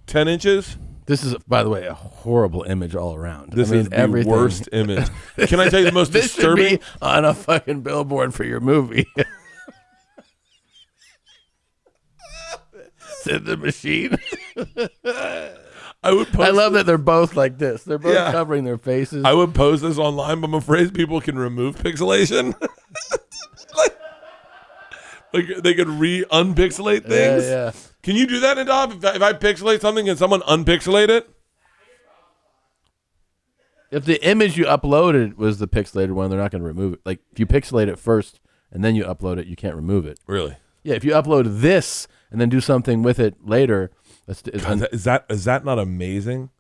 10 inches. This is, by the way, a horrible image all around. This is the worst image. Can I tell you the most this disturbing? Should be on a fucking billboard for your movie. Said the machine. I love that they're both like this. They're both covering their faces. I would post this online, but I'm afraid people can remove pixelation. like they could unpixelate things. Yeah. Can you do that, Nadav? If I pixelate something, can someone unpixelate it? If the image you uploaded was the pixelated one, they're not going to remove it. Like if you pixelate it first and then you upload it, you can't remove it. Really? Yeah. If you upload this and then do something with it later, is that not amazing?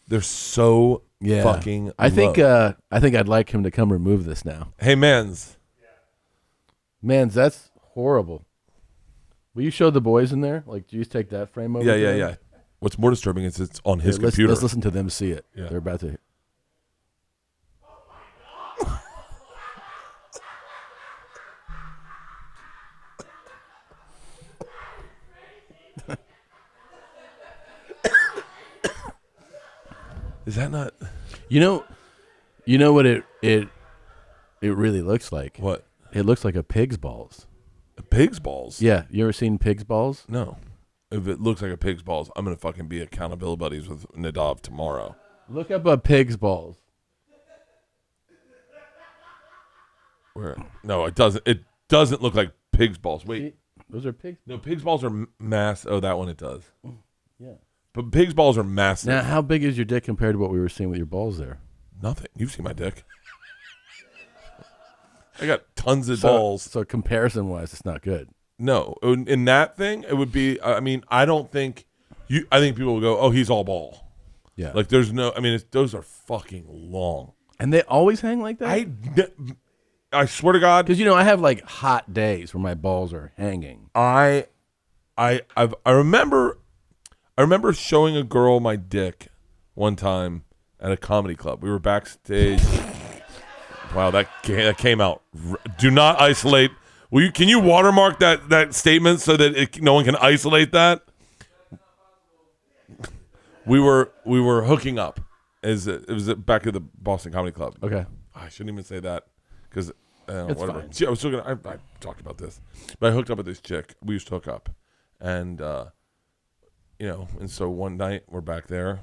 They're so fucking. I think I'd like him to come remove this now. Hey, Mans, that's horrible. Will you show the boys in there? Like, do you take that frame over? Yeah. What's more disturbing is it's on his computer. Let's listen to them see it. Yeah. They're about to. Is that not? You know what it really looks like? What? It looks like a pig's balls. A pig's balls? Yeah, you ever seen pig's balls? No. If it looks like a pig's balls, I'm gonna fucking be accountability buddies with Nadav tomorrow. Look up a pig's balls. Where? No, it doesn't. It doesn't look like pig's balls. Wait, those are pigs. no, pig's balls are mass. Oh, that one it does. Yeah. But pig's balls are massive. Now, how big is your dick compared to what we were seeing with your balls there? Nothing. You've seen my dick. I got tons of balls. So comparison-wise, it's not good. No, in that thing, it would be. I mean, I don't think you. I think people will go, "Oh, he's all ball." Yeah. Like there's no. I mean, those are fucking long. And they always hang like that. I swear to God, because I have like hot days where my balls are hanging. I remember showing a girl my dick one time at a comedy club. We were backstage. Wow, that came out. Do not isolate. Can you watermark that statement so that no one can isolate that? We were hooking up. It was back at the Boston Comedy Club. Okay. I shouldn't even say that because It's whatever. fine. See, I was still gonna. I talked about this, but I hooked up with this chick. We used to hook up, and and so one night we're back there,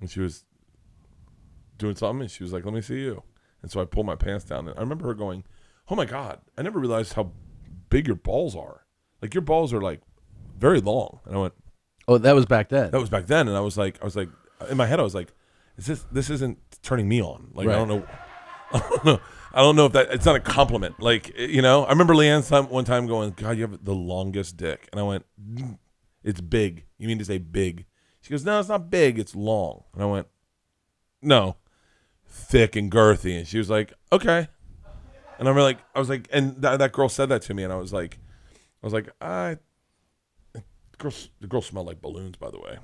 and she was doing something, and she was like, "Let me see you." And so I pulled my pants down, and I remember her going, "Oh my God, I never realized how big your balls are. Like your balls are like very long." And I went, "Oh, that was back then." That was back then, and I was like, in my head, I was like, this isn't turning me on. Like right. I don't know. I don't know if that it's not a compliment. Like, you know, I remember Leanne one time going, "God, you have the longest dick," and I went, "It's big. You mean to say big?" She goes, "No, it's not big. It's long." And I went, "No, thick and girthy." And she was like, "Okay." And I was like, and that girl said that to me, and I was like, the girl smelled like balloons, by the way.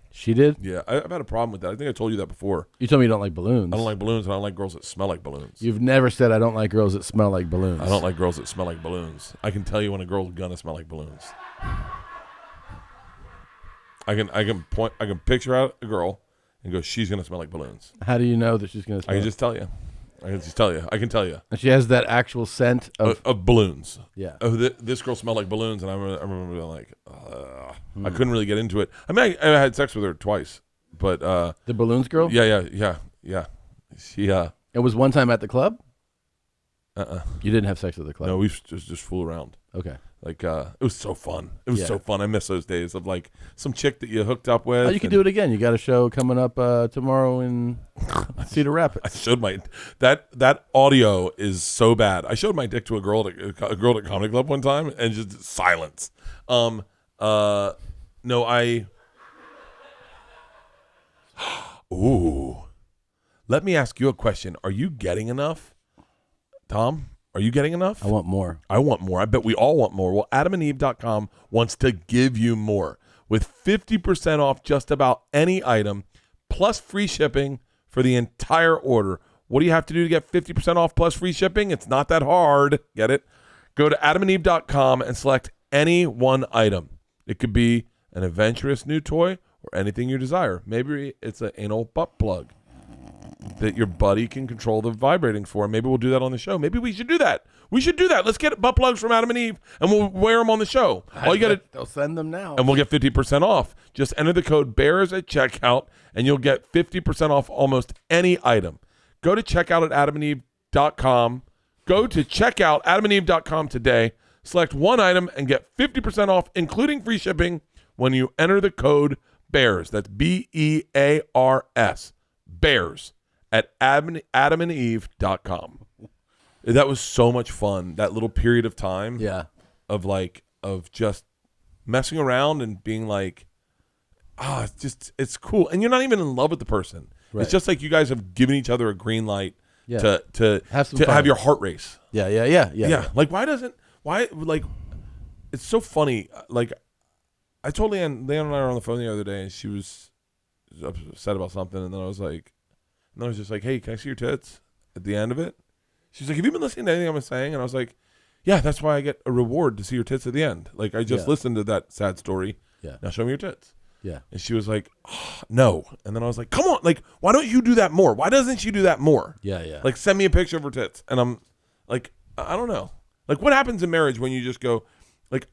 She did? Yeah, I've had a problem with that. I think I told you that before. You told me you don't like balloons. I don't like balloons, and I don't like girls that smell like balloons. You've never said I don't like girls that smell like balloons. I don't like girls that smell like balloons. I can tell you when a girl's gonna smell like balloons. I can picture out a girl and go, she's gonna smell like balloons. How do you know that she's going to smell? I can just tell you. I can tell you. And she has that actual scent Of balloons. Yeah. Oh, this girl smelled like balloons, and I remember being like, I couldn't really get into it. I mean, I had sex with her twice, but the balloons girl? Yeah. She It was one time at the club? You didn't have sex at the club? No, we just fool around. Okay. Like it was so fun. It was so fun. I miss those days of like some chick that you hooked up with. Oh, you can do it again. You got a show coming up tomorrow in Cedar Rapids. I showed my that audio is so bad. I showed my dick to a girl at comedy club one time, and just silence. No, Ooh. Let me ask you a question. Are you getting enough, Tom? Are you getting enough? I want more. I want more. I bet we all want more. Well, AdamandEve.com wants to give you more with 50% off just about any item, plus free shipping for the entire order. What do you have to do to get 50% off plus free shipping? It's not that hard. Get it? Go to AdamandEve.com and select any one item. It could be an adventurous new toy or anything you desire. Maybe it's an anal butt plug that your buddy can control the vibrating for. Maybe we'll do that on the show. Maybe we should do that. Let's get butt plugs from Adam and Eve, and we'll wear them on the show. All you got to They'll send them now. and we'll get 50% off. Just enter the code BEARS at checkout, and you'll get 50% off almost any item. Go to checkout at AdamandEve.com. Go to checkout AdamandEve.com today. Select one item and get 50% off, including free shipping, when you enter the code BEARS. That's BEARS. BEARS. At AdamandEve.com. That was so much fun. That little period of time of just messing around and being like, it's cool. And you're not even in love with the person. Right. It's just like you guys have given each other a green light to have your heart race. Yeah. Like it's so funny. Like I told Leanne and I were on the phone the other day, and she was upset about something, and then I was just like, hey, can I see your tits at the end of it? She's like, have you been listening to anything I'm saying? And I was like, yeah, that's why I get a reward to see your tits at the end. Like, I just listened to that sad story. Yeah. Now show me your tits. Yeah. And she was like, no. And then I was like, come on. Like, why don't you do that more? Why doesn't she do that more? Yeah. Like, send me a picture of her tits. And I'm like, I don't know. Like, what happens in marriage when you just go, like,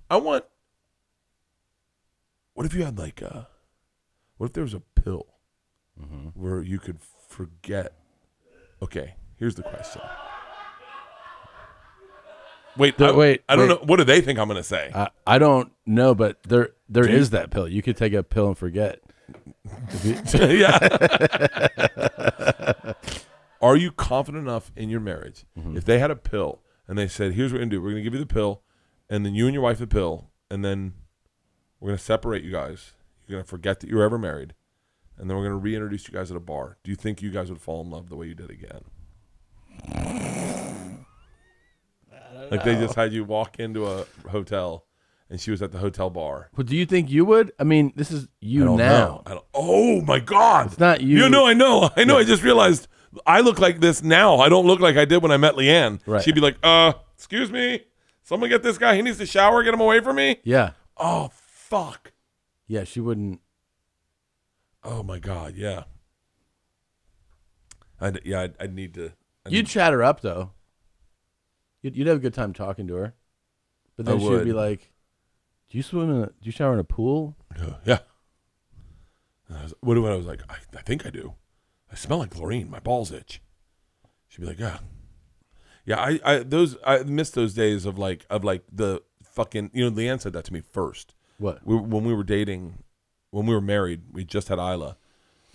I want, what if you had like, what if there was a pill where you could forget? Okay, here's the question. Wait, I don't know. What do they think I'm going to say? I don't know, but there is that pill. You could take a pill and forget. Yeah. Are you confident enough in your marriage? If they had a pill and they said, here's what we're going to do. We're going to give you the pill, and then you and your wife the pill, and then we're going to separate you guys. You're going to forget that you were ever married, and then we're going to reintroduce you guys at a bar. Do you think you guys would fall in love the way you did again? Like they just had you walk into a hotel, and she was at the hotel bar. Well, do you think you would? I mean, this is you now. Oh my God! It's not you. I know. I just realized I look like this now. I don't look like I did when I met Leanne. Right. She'd be like, excuse me, someone get this guy. He needs to shower. Get him away from me. Yeah. Oh fuck. Yeah, she wouldn't. Oh my God. Yeah. I'd need to. You'd chat her up though. You'd have a good time talking to her, but then she would be like, "Do you do you shower in a pool?" Yeah. What I was like, I think I do. I smell like chlorine. My balls itch. She'd be like, yeah. I miss those days of like the fucking. Leanne said that to me first. What? When we were dating, when we were married, we just had Isla,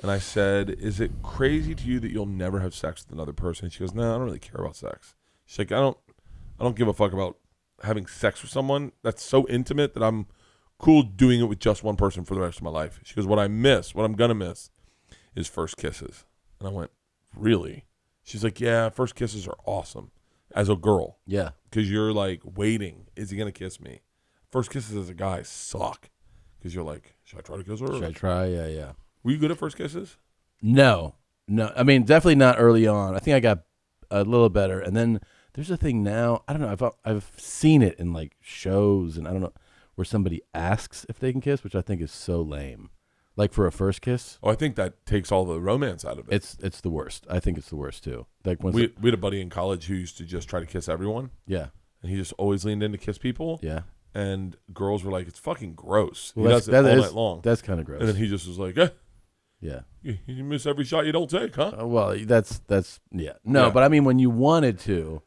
And I said, is it crazy to you that you'll never have sex with another person? And she goes, no, I don't really care about sex. She's like, I don't give a fuck about having sex with someone. That's so intimate that I'm cool doing it with just one person for the rest of my life. She goes, what I'm going to miss is first kisses. And I went, really? She's like, yeah, first kisses are awesome as a girl. Yeah. Because you're like waiting. Is he going to kiss me? First kisses as a guy suck. Because you're like, should I try to kiss her? Should I try? Yeah. Were you good at first kisses? No. I mean, definitely not early on. I think I got a little better, and then there's a thing now. I don't know. I've seen it in like shows, and I don't know where somebody asks if they can kiss, which I think is so lame. Like for a first kiss. Oh, I think that takes all the romance out of it. It's the worst. I think it's the worst too. Like when we had a buddy in college who used to just try to kiss everyone. Yeah. And he just always leaned in to kiss people. Yeah. And girls were like, it's fucking gross. Well, he does it all night long. That's kind of gross. And then he just was like, yeah. You miss every shot you don't take, huh? Well, that's yeah. No, Yeah. but I mean, when you wanted to,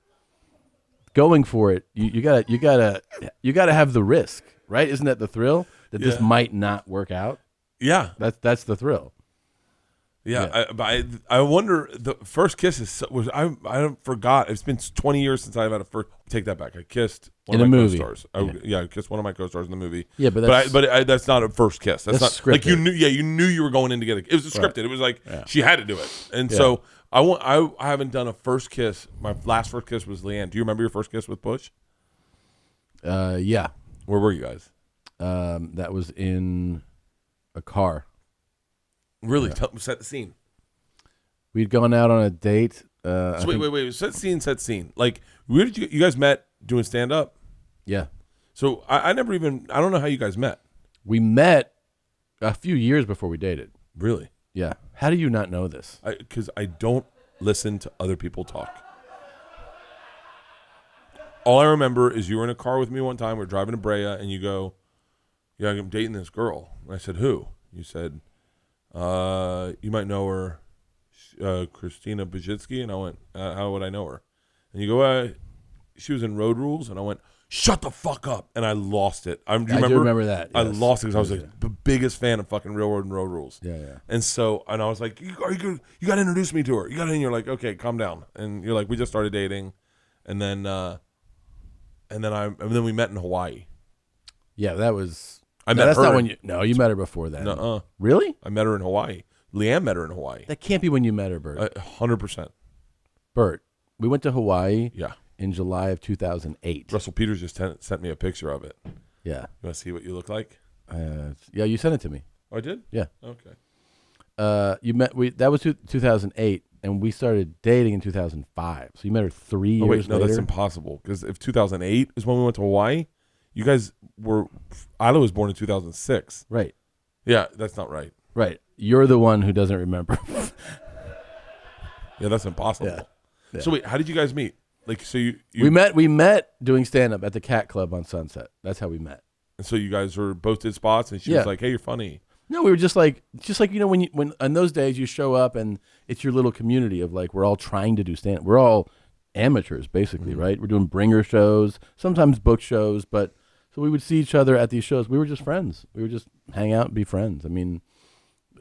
going for it, you gotta have the risk, right? Isn't that the thrill that this might not work out? Yeah. That's the thrill. Yeah. I wonder, the first kiss is, I forgot. It's been 20 years since I've had a first, take that back. I kissed one In of a my movie. co-stars. I kissed one of my co-stars in the movie. Yeah, but that's not a first kiss. That's not scripted. like you knew you were going in to get it. It was scripted. Right. It was like she had to do it. And so I haven't done a first kiss. My last first kiss was Leanne. Do you remember your first kiss with Bush? Yeah. Where were you guys? That was in a car. Really? Set the scene. We'd gone out on a date. So wait. Set scene. Like, where did you guys met doing stand up? Yeah. So I never even, I don't know how you guys met. We met a few years before we dated. Really? Yeah. How do you not know this? Because I don't listen to other people talk. All I remember is you were in a car with me one time. We're driving to Brea, and you go, yeah, I'm dating this girl. And I said, who? You said, you might know her, Christina Bajitsky. And I went, how would I know her? And you go, she was in Road Rules. And I went, shut the fuck up. And I lost it. Do you I do remember that. I Yes. lost it because I was like the biggest fan of fucking Railroad and Road Rules. Yeah. And so, and I was like, you got to introduce me to her. And you're like, okay, calm down. And you're like, we just started dating. And then we met in Hawaii. Yeah, that was. I met that's her. not when you. No, you met her before that. Nuh-uh. Really? I met her in Hawaii. Leanne met her in Hawaii. That can't be when you met her, Bert. 100%. Bert, we went to Hawaii. Yeah. In July of 2008. Russell Peters just sent me a picture of it. Yeah. You want to see what you look like? Yeah, you sent it to me. Oh, I did? Yeah. Okay. You met. That was 2008, and we started dating in 2005. So you met her 3 years Wait, no, later. that's impossible. Because if 2008 is when we went to Hawaii, you guys were. Isla was born in 2006. Right. Yeah, that's not right. Right. You're the one who doesn't remember. Yeah, that's impossible. Yeah. So wait, how did you guys meet? Like, so you we met doing stand up at the Cat Club on Sunset. That's how we met. And so you guys were both did spots, and she was like, "Hey, you're funny." No, we were just like when in those days you show up and it's your little community of like we're all trying to do stand up. We're all amateurs basically, right? We're doing bringer shows, sometimes book shows, but so we would see each other at these shows. We were just friends. We would just hang out and be friends. I mean,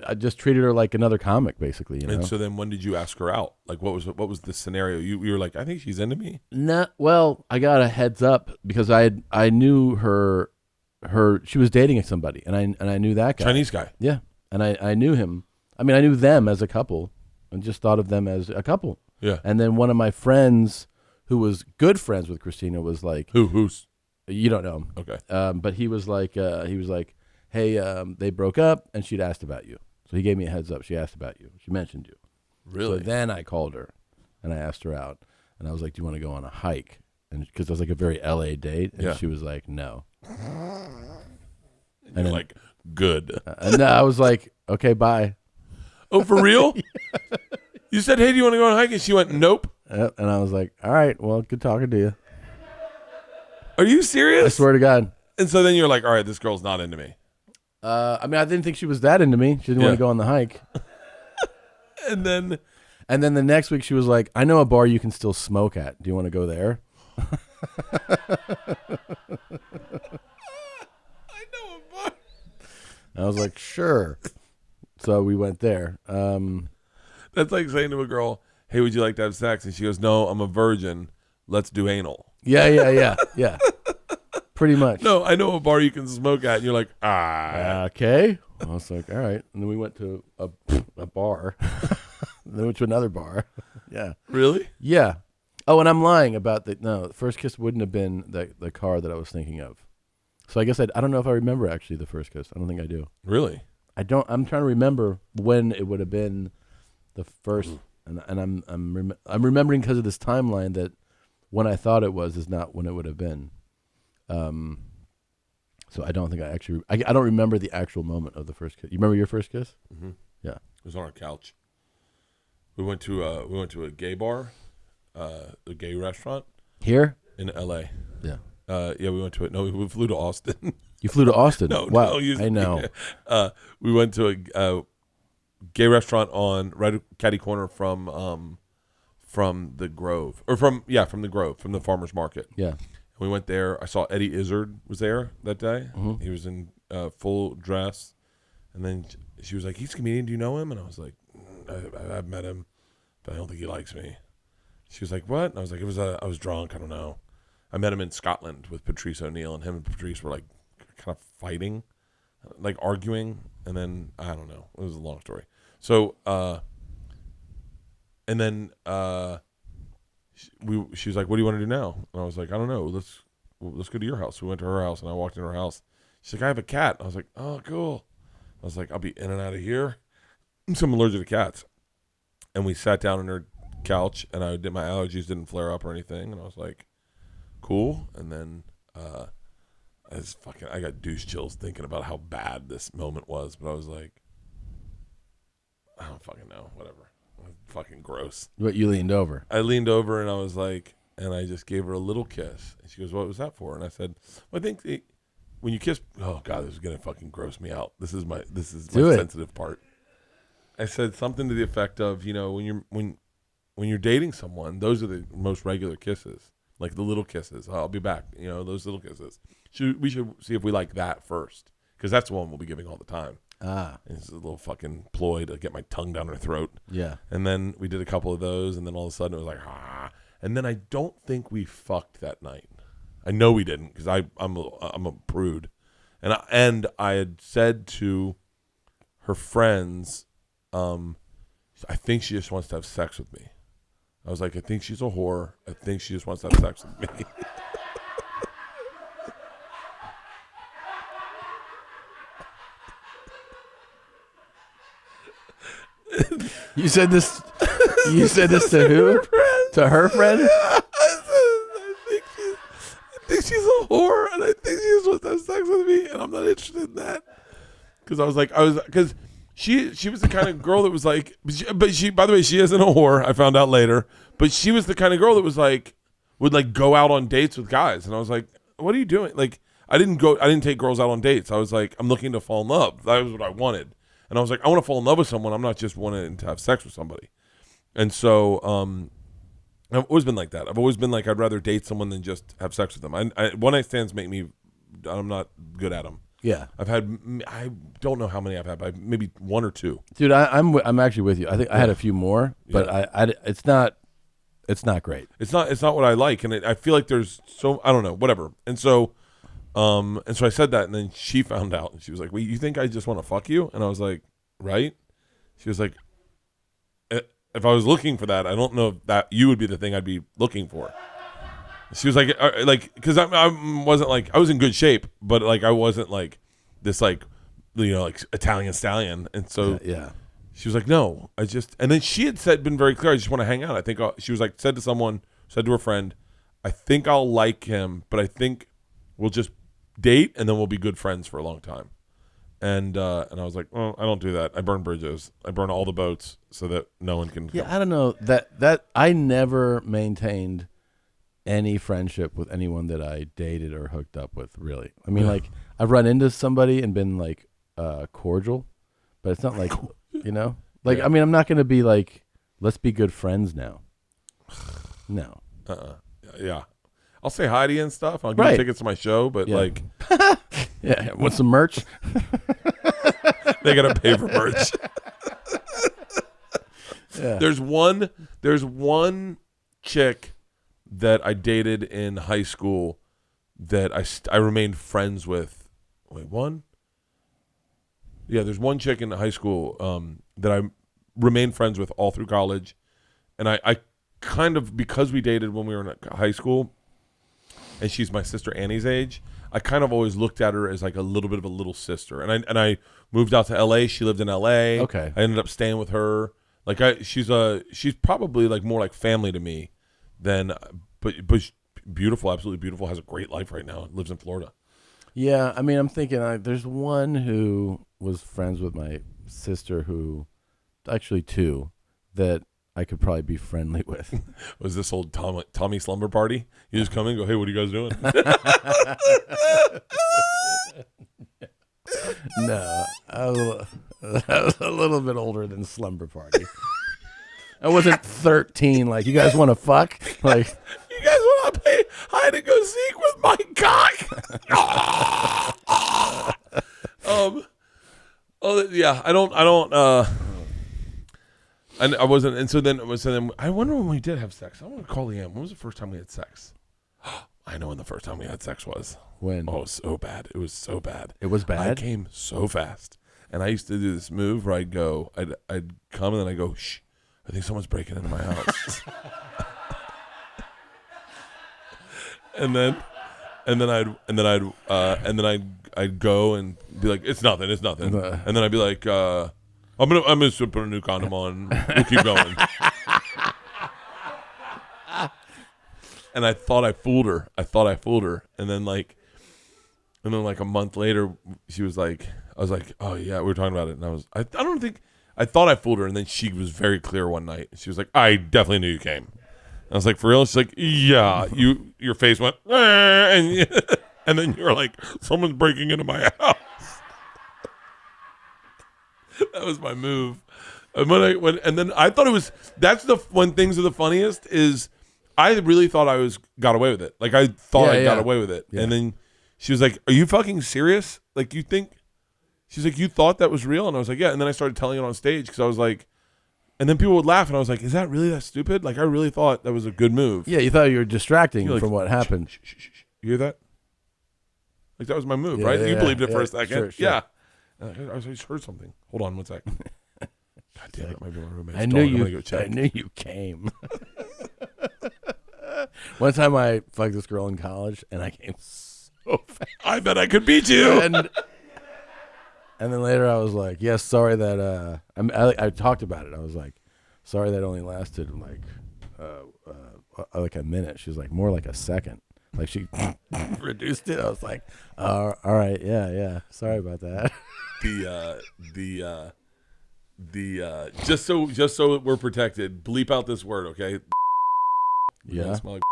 I just treated her like another comic, basically. You know? And so then, when did you ask her out? Like, what was the scenario? You were like, I think she's into me. No, well, I got a heads up because I knew her. She was dating somebody, and I knew that guy, Chinese guy. Yeah, and I knew him. I mean, I knew them as a couple, and just thought of them as a couple. Yeah. And then one of my friends, who was good friends with Christina, was like, Who's? You don't know him, Okay. but he was like, hey, they broke up, and she'd asked about you. So he gave me a heads up. She asked about you. She mentioned you. Really? So then I called her, and I asked her out, and I was like, "Do you want to go on a hike?" And because it was like a very LA date, and she was like, "No." And you're like, good. And I was like, "Okay, bye." Oh, for real? You said, "Hey, do you want to go on a hike?" And she went, "Nope." And I was like, "All right, well, good talking to you." Are you serious? I swear to God. And so then you're like, all right, this girl's not into me. I mean, I didn't think she was that into me. She didn't want to go on the hike. And then the next week she was like, "I know a bar you can still smoke at. Do you want to go there?" I know a bar. I was like, "Sure." So we went there. That's like saying to a girl, "Hey, would you like to have sex?" And she goes, "No, I'm a virgin. Let's do anal." Yeah. Pretty much. No, I know a bar you can smoke at, and you're like, Okay. I was like, all right. And then we went to a bar. Then we went to another bar. Yeah. Really? Yeah. Oh, and I'm lying about the first kiss wouldn't have been the car that I was thinking of. So I guess I don't know if I remember actually the first kiss. I don't think I do. Really? I don't. I'm trying to remember when it would have been the first, and I'm remembering because of this timeline that when I thought it was is not when it would have been. So I don't think I don't remember the actual moment of the first kiss. You remember your first kiss? Mm-hmm. Yeah. It was on our couch. We went to a gay bar, a gay restaurant Here in L.A. Yeah. Yeah, we went to it. No, we flew to Austin. You flew to Austin? No, wow. no, I know. We went to a gay restaurant on right catty corner from the Grove, or from the Grove, from the farmers market. Yeah. We went there. I saw Eddie Izzard was there that day. Mm-hmm. He was in full dress, and then she was like, "He's a comedian. Do you know him?" And I was like, "I've met him, but I don't think he likes me." She was like, "What?" And I was like, I was drunk. I don't know. I met him in Scotland with Patrice O'Neill, and him and Patrice were like kind of fighting, like arguing, and then I don't know. It was a long story. So, and then she was like, "What do you want to do now?" And I was like, "I don't know. Let's go to your house." We went to her house, and I walked in her house. She's like, "I have a cat." I was like, "Oh, cool." I was like, "I'll be in and out of here." So I'm allergic to cats. And we sat down on her couch, and my allergies didn't flare up or anything, and I was like, "Cool." And then I got douche chills thinking about how bad this moment was, but I was like, I don't fucking know. Whatever. Fucking gross. What, you leaned over? I leaned over and I was like, and I just gave her a little kiss. And she goes, "What was that for?" And I said, "Well, I think when you kiss, oh God, this is gonna fucking gross me out. This is my sensitive part." I said something to the effect of, when you're dating someone, those are the most regular kisses, like the little kisses. "I'll be back." Those little kisses. We should see if we like that first, because that's the one we'll be giving all the time. And it's a little fucking ploy to get my tongue down her throat. Yeah. And then we did a couple of those, and then all of a sudden it was like, And then I don't think we fucked that night. I know we didn't, because I'm a prude, and I had said to her friends, I think she just wants to have sex with me. I was like, I think she's a whore. I think she just wants to have sex with me. You said this to who? To her friend? I think she's a whore, and I think she just wants to have sex with me, and I'm not interested in that. Because she was the kind of girl that was like, but she, by the way, she isn't a whore. I found out later, but she was the kind of girl that was like, would like go out on dates with guys, and I was like, what are you doing? Like, I didn't take girls out on dates. I was like, I'm looking to fall in love. That was what I wanted. And I was like, I want to fall in love with someone. I'm not just wanting to have sex with somebody. And so I've always been like that. I've always been like, I'd rather date someone than just have sex with them. One night stands make me, I'm not good at them. Yeah. I don't know how many I've had, but maybe one or two. Dude, I'm actually with you. I think I had a few more, but it's not great. It's not what I like, and I feel like there's I don't know, whatever. And so I said that, and then she found out, and she was like, "Wait, you think I just want to fuck you?" And I was like, "Right?" She was like, "If I was looking for that, I don't know if that you would be the thing I'd be looking for." She was like, because I wasn't like, I was in good shape, but like I wasn't like this like like Italian stallion, and so yeah. She was like, "No, and then she had been very clear, I just want to hang out. I think she was like, said to her friend, I think I'll like him, but I think we'll just date and then we'll be good friends for a long time." And I was like, "Well, I don't do that. I burn bridges. I burn all the boats so that no one can." Yeah, I don't know that I never maintained any friendship with anyone that I dated or hooked up with. Really, I mean, like I've run into somebody and been like cordial, but it's not like like I mean, I'm not gonna be like, let's be good friends now. No. Yeah. I'll say hi to you and stuff. I'll give you tickets to my show, but like, yeah, want some merch? They gotta pay for merch. Yeah. There's one chick that I dated in high school that I remained friends with. Wait, one? Yeah, there's one chick in high school that I remained friends with all through college. And I kind of, because we dated when we were in high school, and she's my sister Annie's age, I kind of always looked at her as like a little bit of a little sister. And I moved out to L.A. She lived in L.A. Okay. I ended up staying with her. Like she's probably like more like family to me than, but she's beautiful, absolutely beautiful. Has a great life right now. Lives in Florida. Yeah, I mean, I'm thinking there's one who was friends with my sister who, actually two, that I could probably be friendly with. Was this old Tommy slumber party? You just come in and go, hey, what are you guys doing? No, I was a little bit older than slumber party. I wasn't 13. Like, you guys want to fuck? Like, You guys want to play hide and go seek with my cock? Oh yeah, I wasn't, and so then I wonder when we did have sex. I want to call Liam. When was the first time we had sex? I know when the first time we had sex was. when? Oh, it was so bad. It was so bad. It was I bad? came so fast, and I used to do this move where I'd come and then I go, shh, I think someone's breaking into my house. and then I'd go and be like, it's nothing, and then I'd be like, I'm gonna put a new condom on. We'll keep going. And I thought I fooled her. And then like a month later, she was like, I was like, oh yeah, we were talking about it, and I thought I fooled her, and then she was very clear one night. She was like, I definitely knew you came. I was like, for real? She's like, yeah. Your face went, and then you were like, someone's breaking into my house. That was my move. And then I thought it was. That's when things are the funniest. Is I really thought I got away with it. Like I thought I got away with it. Yeah. And then she was like, "Are you fucking serious? Like you think?" She's like, "You thought that was real?" And I was like, "Yeah." And then I started telling it on stage because I was like. And then people would laugh, and I was like, "Is that really that stupid?" Like, I really thought that was a good move. Yeah, you thought you were distracting like, from what happened. Shh. You hear that? Like, that was my move, Yeah, right? yeah, You believed it for a second. Sure. Yeah. I just heard something. Hold on one sec. God damn it, might be my roommate's I dog. knew I'm you. gonna go check. I knew you came. One time I fucked this girl in college, and I came so fast. I bet I could beat you. And then later I was like, "Yes, sorry that I talked about it. I was like, sorry that only lasted like a minute." She was like, "More like a second." Like she reduced it. I was like, "All right, yeah. Sorry about that." Just so we're protected, bleep out this word, okay? Yeah. Smell like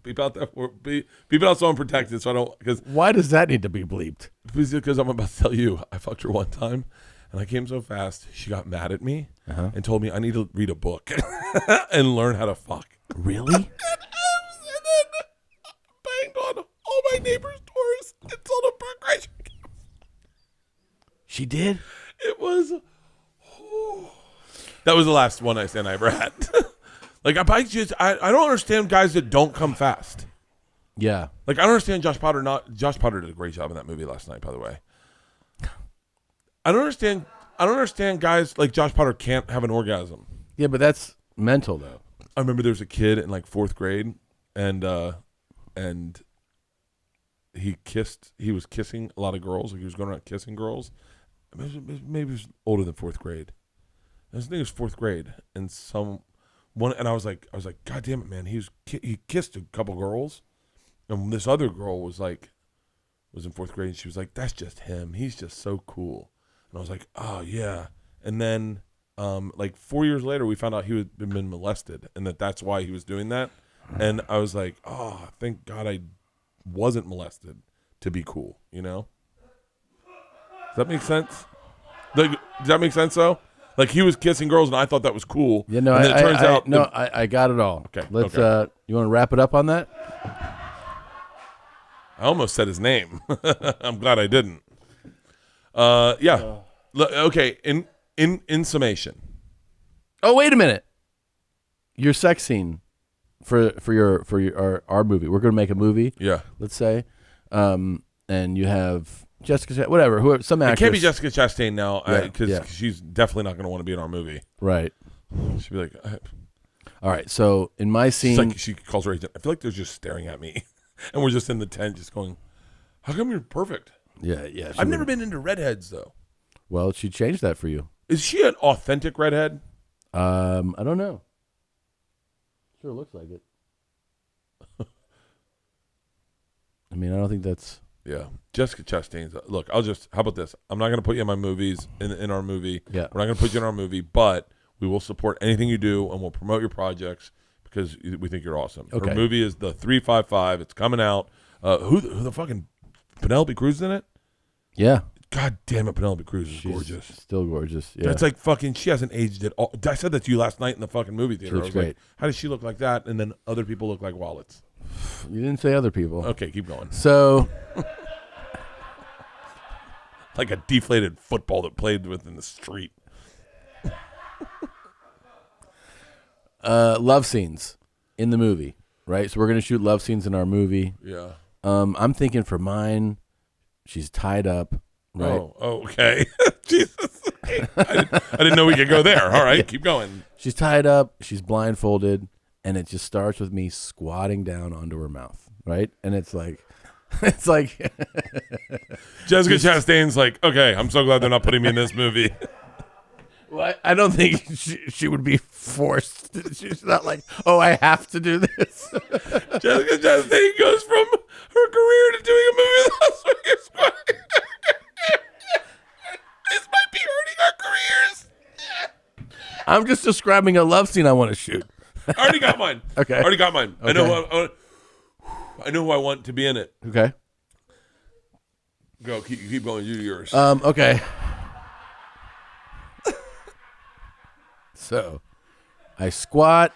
beep out that word. Beep it out so I'm protected. So I don't. Because why does that need to be bleeped? Because I'm about to tell you, I fucked her one time, and I came so fast, she got mad at me and told me I need to read a book and learn how to fuck. Really? And then banged on all my neighbors' doors and told them Bert Kreischer. She did? It was. That was the last one I ever had. Like I don't understand guys that don't come fast. Yeah. Like I don't understand Josh Potter. Josh Potter did a great job in that movie last night, by the way. I don't understand guys like Josh Potter can't have an orgasm. Yeah, but that's mental though. I remember there was a kid in like 4th grade, and he was kissing a lot of girls. Like he was going around kissing girls. Maybe he was older than 4th grade. I think it was 4th grade, and I was like, God damn it, man! He kissed a couple girls, and this other girl was in 4th grade, and she was like, that's just him. He's just so cool. And I was like, oh yeah. And then, like 4 years later, we found out he had been molested, and that's why he was doing that. And I was like, oh, thank God I wasn't molested to be cool. You know? Does that make sense? Does that make sense though? Like he was kissing girls, and I thought that was cool. Yeah, no, and then it turns out I got it all. Okay, let's. okay. You want to wrap it up on that? I almost said his name. I'm glad I didn't. Yeah. Okay, in summation. Oh, wait a minute. Your sex scene for our movie. We're going to make a movie. Yeah. Let's say, and you have Jessica, whatever, whoever, some actress. It can't be Jessica Chastain now because Yeah. she's definitely not going to want to be in our movie. Right. She'd be like, All right. So in my scene, she's like, she calls her agent. I feel like they're just staring at me, and we're just in the tent, just going, "How come you're perfect?" yeah. I've never been into redheads though. Well, she changed that for you. Is she an authentic redhead? I don't know. Sure looks like it. I mean, I don't think that's. Yeah, Jessica Chastain's. Look, how about this? I'm not going to put you in my movies, in our movie. Yeah. We're not going to put you in our movie, but we will support anything you do, and we'll promote your projects because we think you're awesome. Okay. Her movie is the 355. It's coming out. Who the fucking Penelope Cruz in it? Yeah. God damn it, Penelope Cruz is She's gorgeous. Still gorgeous. Yeah. That's like fucking. She hasn't aged at all. I said that to you last night in the fucking movie theater. She I looks was great. like, how does she look like that? And then other people look like wallets. You didn't say other people. Okay, keep going. So. Like a deflated football that played with in the street. Love scenes in the movie, right? So we're gonna shoot love scenes in our movie. Yeah. I'm thinking for mine, she's tied up, right? Oh, okay. Jesus. I didn't know we could go there. All right, keep going. She's tied up, she's blindfolded, and it just starts with me squatting down onto her mouth, right? And it's like Jessica Chastain's like, okay, I'm so glad they're not putting me in this movie. well, I don't think she would be forced. She's not like, oh, I have to do this. Jessica Chastain goes from her career to doing a movie that's squatting. This might be hurting our careers. I'm just describing a love scene I want to shoot. I already got mine. Okay. I already got mine. Okay. I know who I want to be in it. Okay. Go, keep going. Do yours. Okay. So, I squat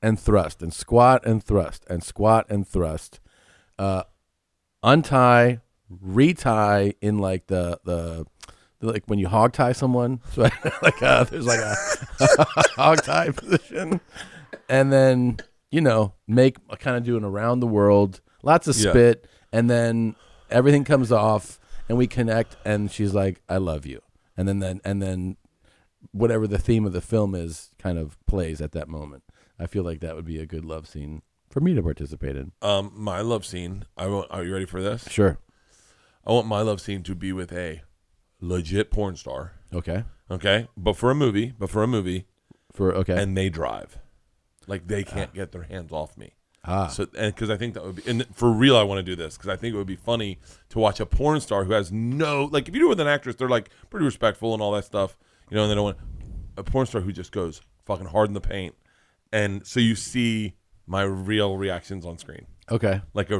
and thrust and squat and thrust and squat and thrust. Untie, retie in like the like when you hog tie someone. So like there's like a hog tie position, and then make kind of doing around the world, lots of spit, and then everything comes off, and we connect, and she's like, "I love you," and then whatever the theme of the film is kind of plays at that moment. I feel like that would be a good love scene for me to participate in. My love scene. Are you ready for this? Sure. I want my love scene to be with a legit porn star. Okay. Okay, but for a movie. Okay. And they drive, like they can't get their hands off me. So, and because I think that would be, and for real, I want to do this because I think it would be funny to watch a porn star who has no, like, if you do it with an actress, they're like pretty respectful and all that stuff, and they don't want a porn star who just goes fucking hard in the paint, and so you see my real reactions on screen. Okay. Like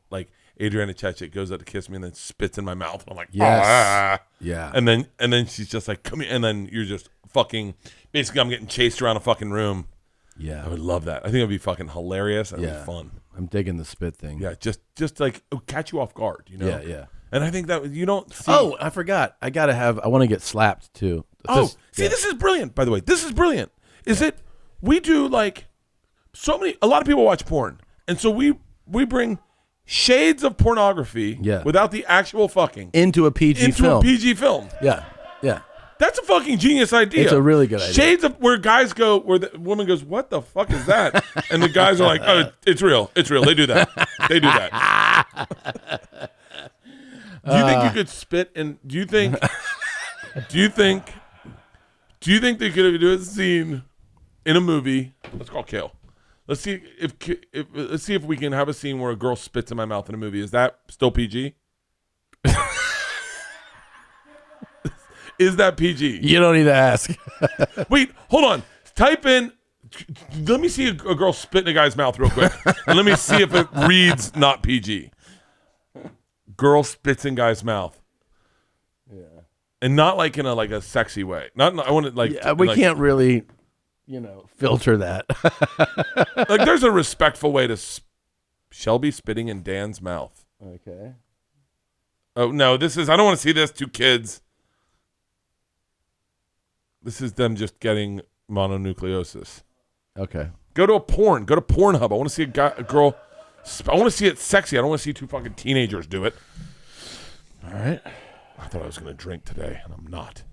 like Adriana Chechik goes out to kiss me and then spits in my mouth. And I'm like, Yes. ah. Yeah. And then she's just like, come here. And then you're just fucking, basically I'm getting chased around a fucking room. Yeah. I would love that. I think it would be fucking hilarious. And it'd Yeah. be fun. I'm digging the spit thing. Yeah. Just like catch you off guard, Yeah. Yeah. And I think that you don't see. Oh, I forgot. I want to get slapped too. This is brilliant, by the way. This is brilliant. We do like a lot of people watch porn. And so we bring shades of pornography without the actual fucking into a PG film. A PG film. Yeah. Yeah. That's a fucking genius idea. It's a really good idea. Shades of where guys go, where the woman goes, what the fuck is that? And the guys are like, oh, it's real. It's real. They do that. They do that. Do you think you could spit and do you think they could do a scene in a movie? Let's call Kale. Let's see if we can have a scene where a girl spits in my mouth in a movie. Is that still PG? Is that PG? You don't need to ask. Wait, hold on. Type in. Let me see a girl spit in a guy's mouth real quick, and let me see if it reads not PG. Girl spits in guy's mouth. Yeah, and not like in a sexy way. Not I want to like. Yeah, we can't really, filter that. Like there's a respectful way to Shelby spitting in Dan's mouth. Okay. Oh no, I don't want to see this. 2 kids. This is them just getting mononucleosis. Okay. Go to Pornhub. I want to see a girl. I want to see it sexy. I don't want to see two fucking teenagers do it. All right. I thought I was going to drink today, and I'm not.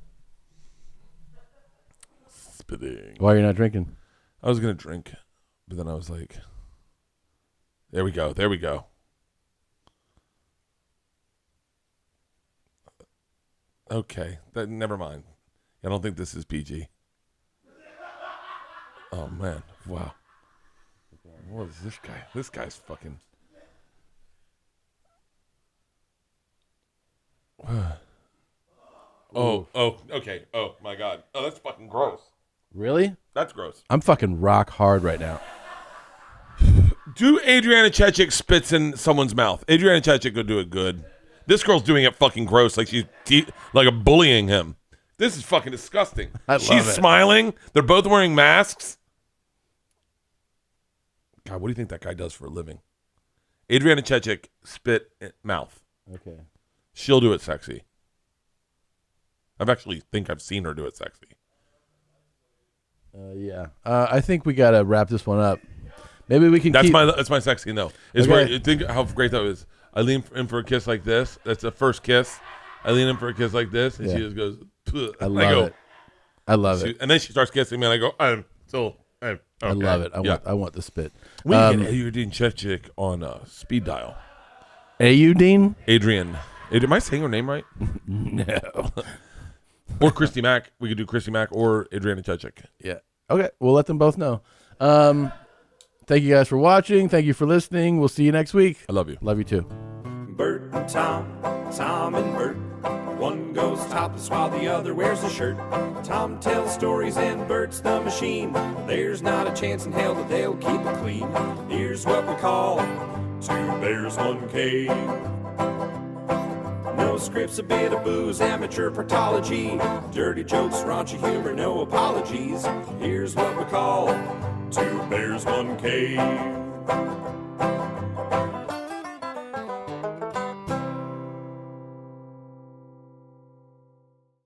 Spitting. Why are you not drinking? I was going to drink, but then I was like, there we go. Okay. Never mind. I don't think this is PG. Oh, man. Wow. What is this guy? This guy's fucking... Okay. Oh, my God. Oh, that's fucking gross. Really? That's gross. I'm fucking rock hard right now. Do Adriana Chechik spits in someone's mouth. Adriana Chechik could do it good. This girl's doing it fucking gross, like she's bullying him. This is fucking disgusting. She's smiling. They're both wearing masks. God, what do you think that guy does for a living? Adriana Chechik, spit in mouth. Okay. She'll do it sexy. I've seen her do it sexy. Yeah. I think we gotta wrap this one up. Maybe we can. That's my sexy no. Is Okay. where you think how great that is. I lean in for a kiss like this. That's the first kiss. I lean in for a kiss like this, and she just goes. Pugh. I love it. And then she starts kissing me, and I go, I'm still. Okay. I love it. I want the spit. We can get Adrian Chechik on speed dial. Dean? Adrian. Am I saying her name right? No. Or Christy Mack. We could do Christy Mack or Adriana Chechik. Yeah. Okay. We'll let them both know. Thank you guys for watching. Thank you for listening. We'll see you next week. I love you. Love you too. Bert and Tom, Tom and Bert. One goes topless while the other wears a shirt. Tom tells stories and Bert's the machine. There's not a chance in hell that they'll keep it clean. Here's what we call Two Bears, One Cave. No scripts, a bit of booze, amateur partology. Dirty jokes, raunchy humor, no apologies. Here's what we call Two Bears, One Cave.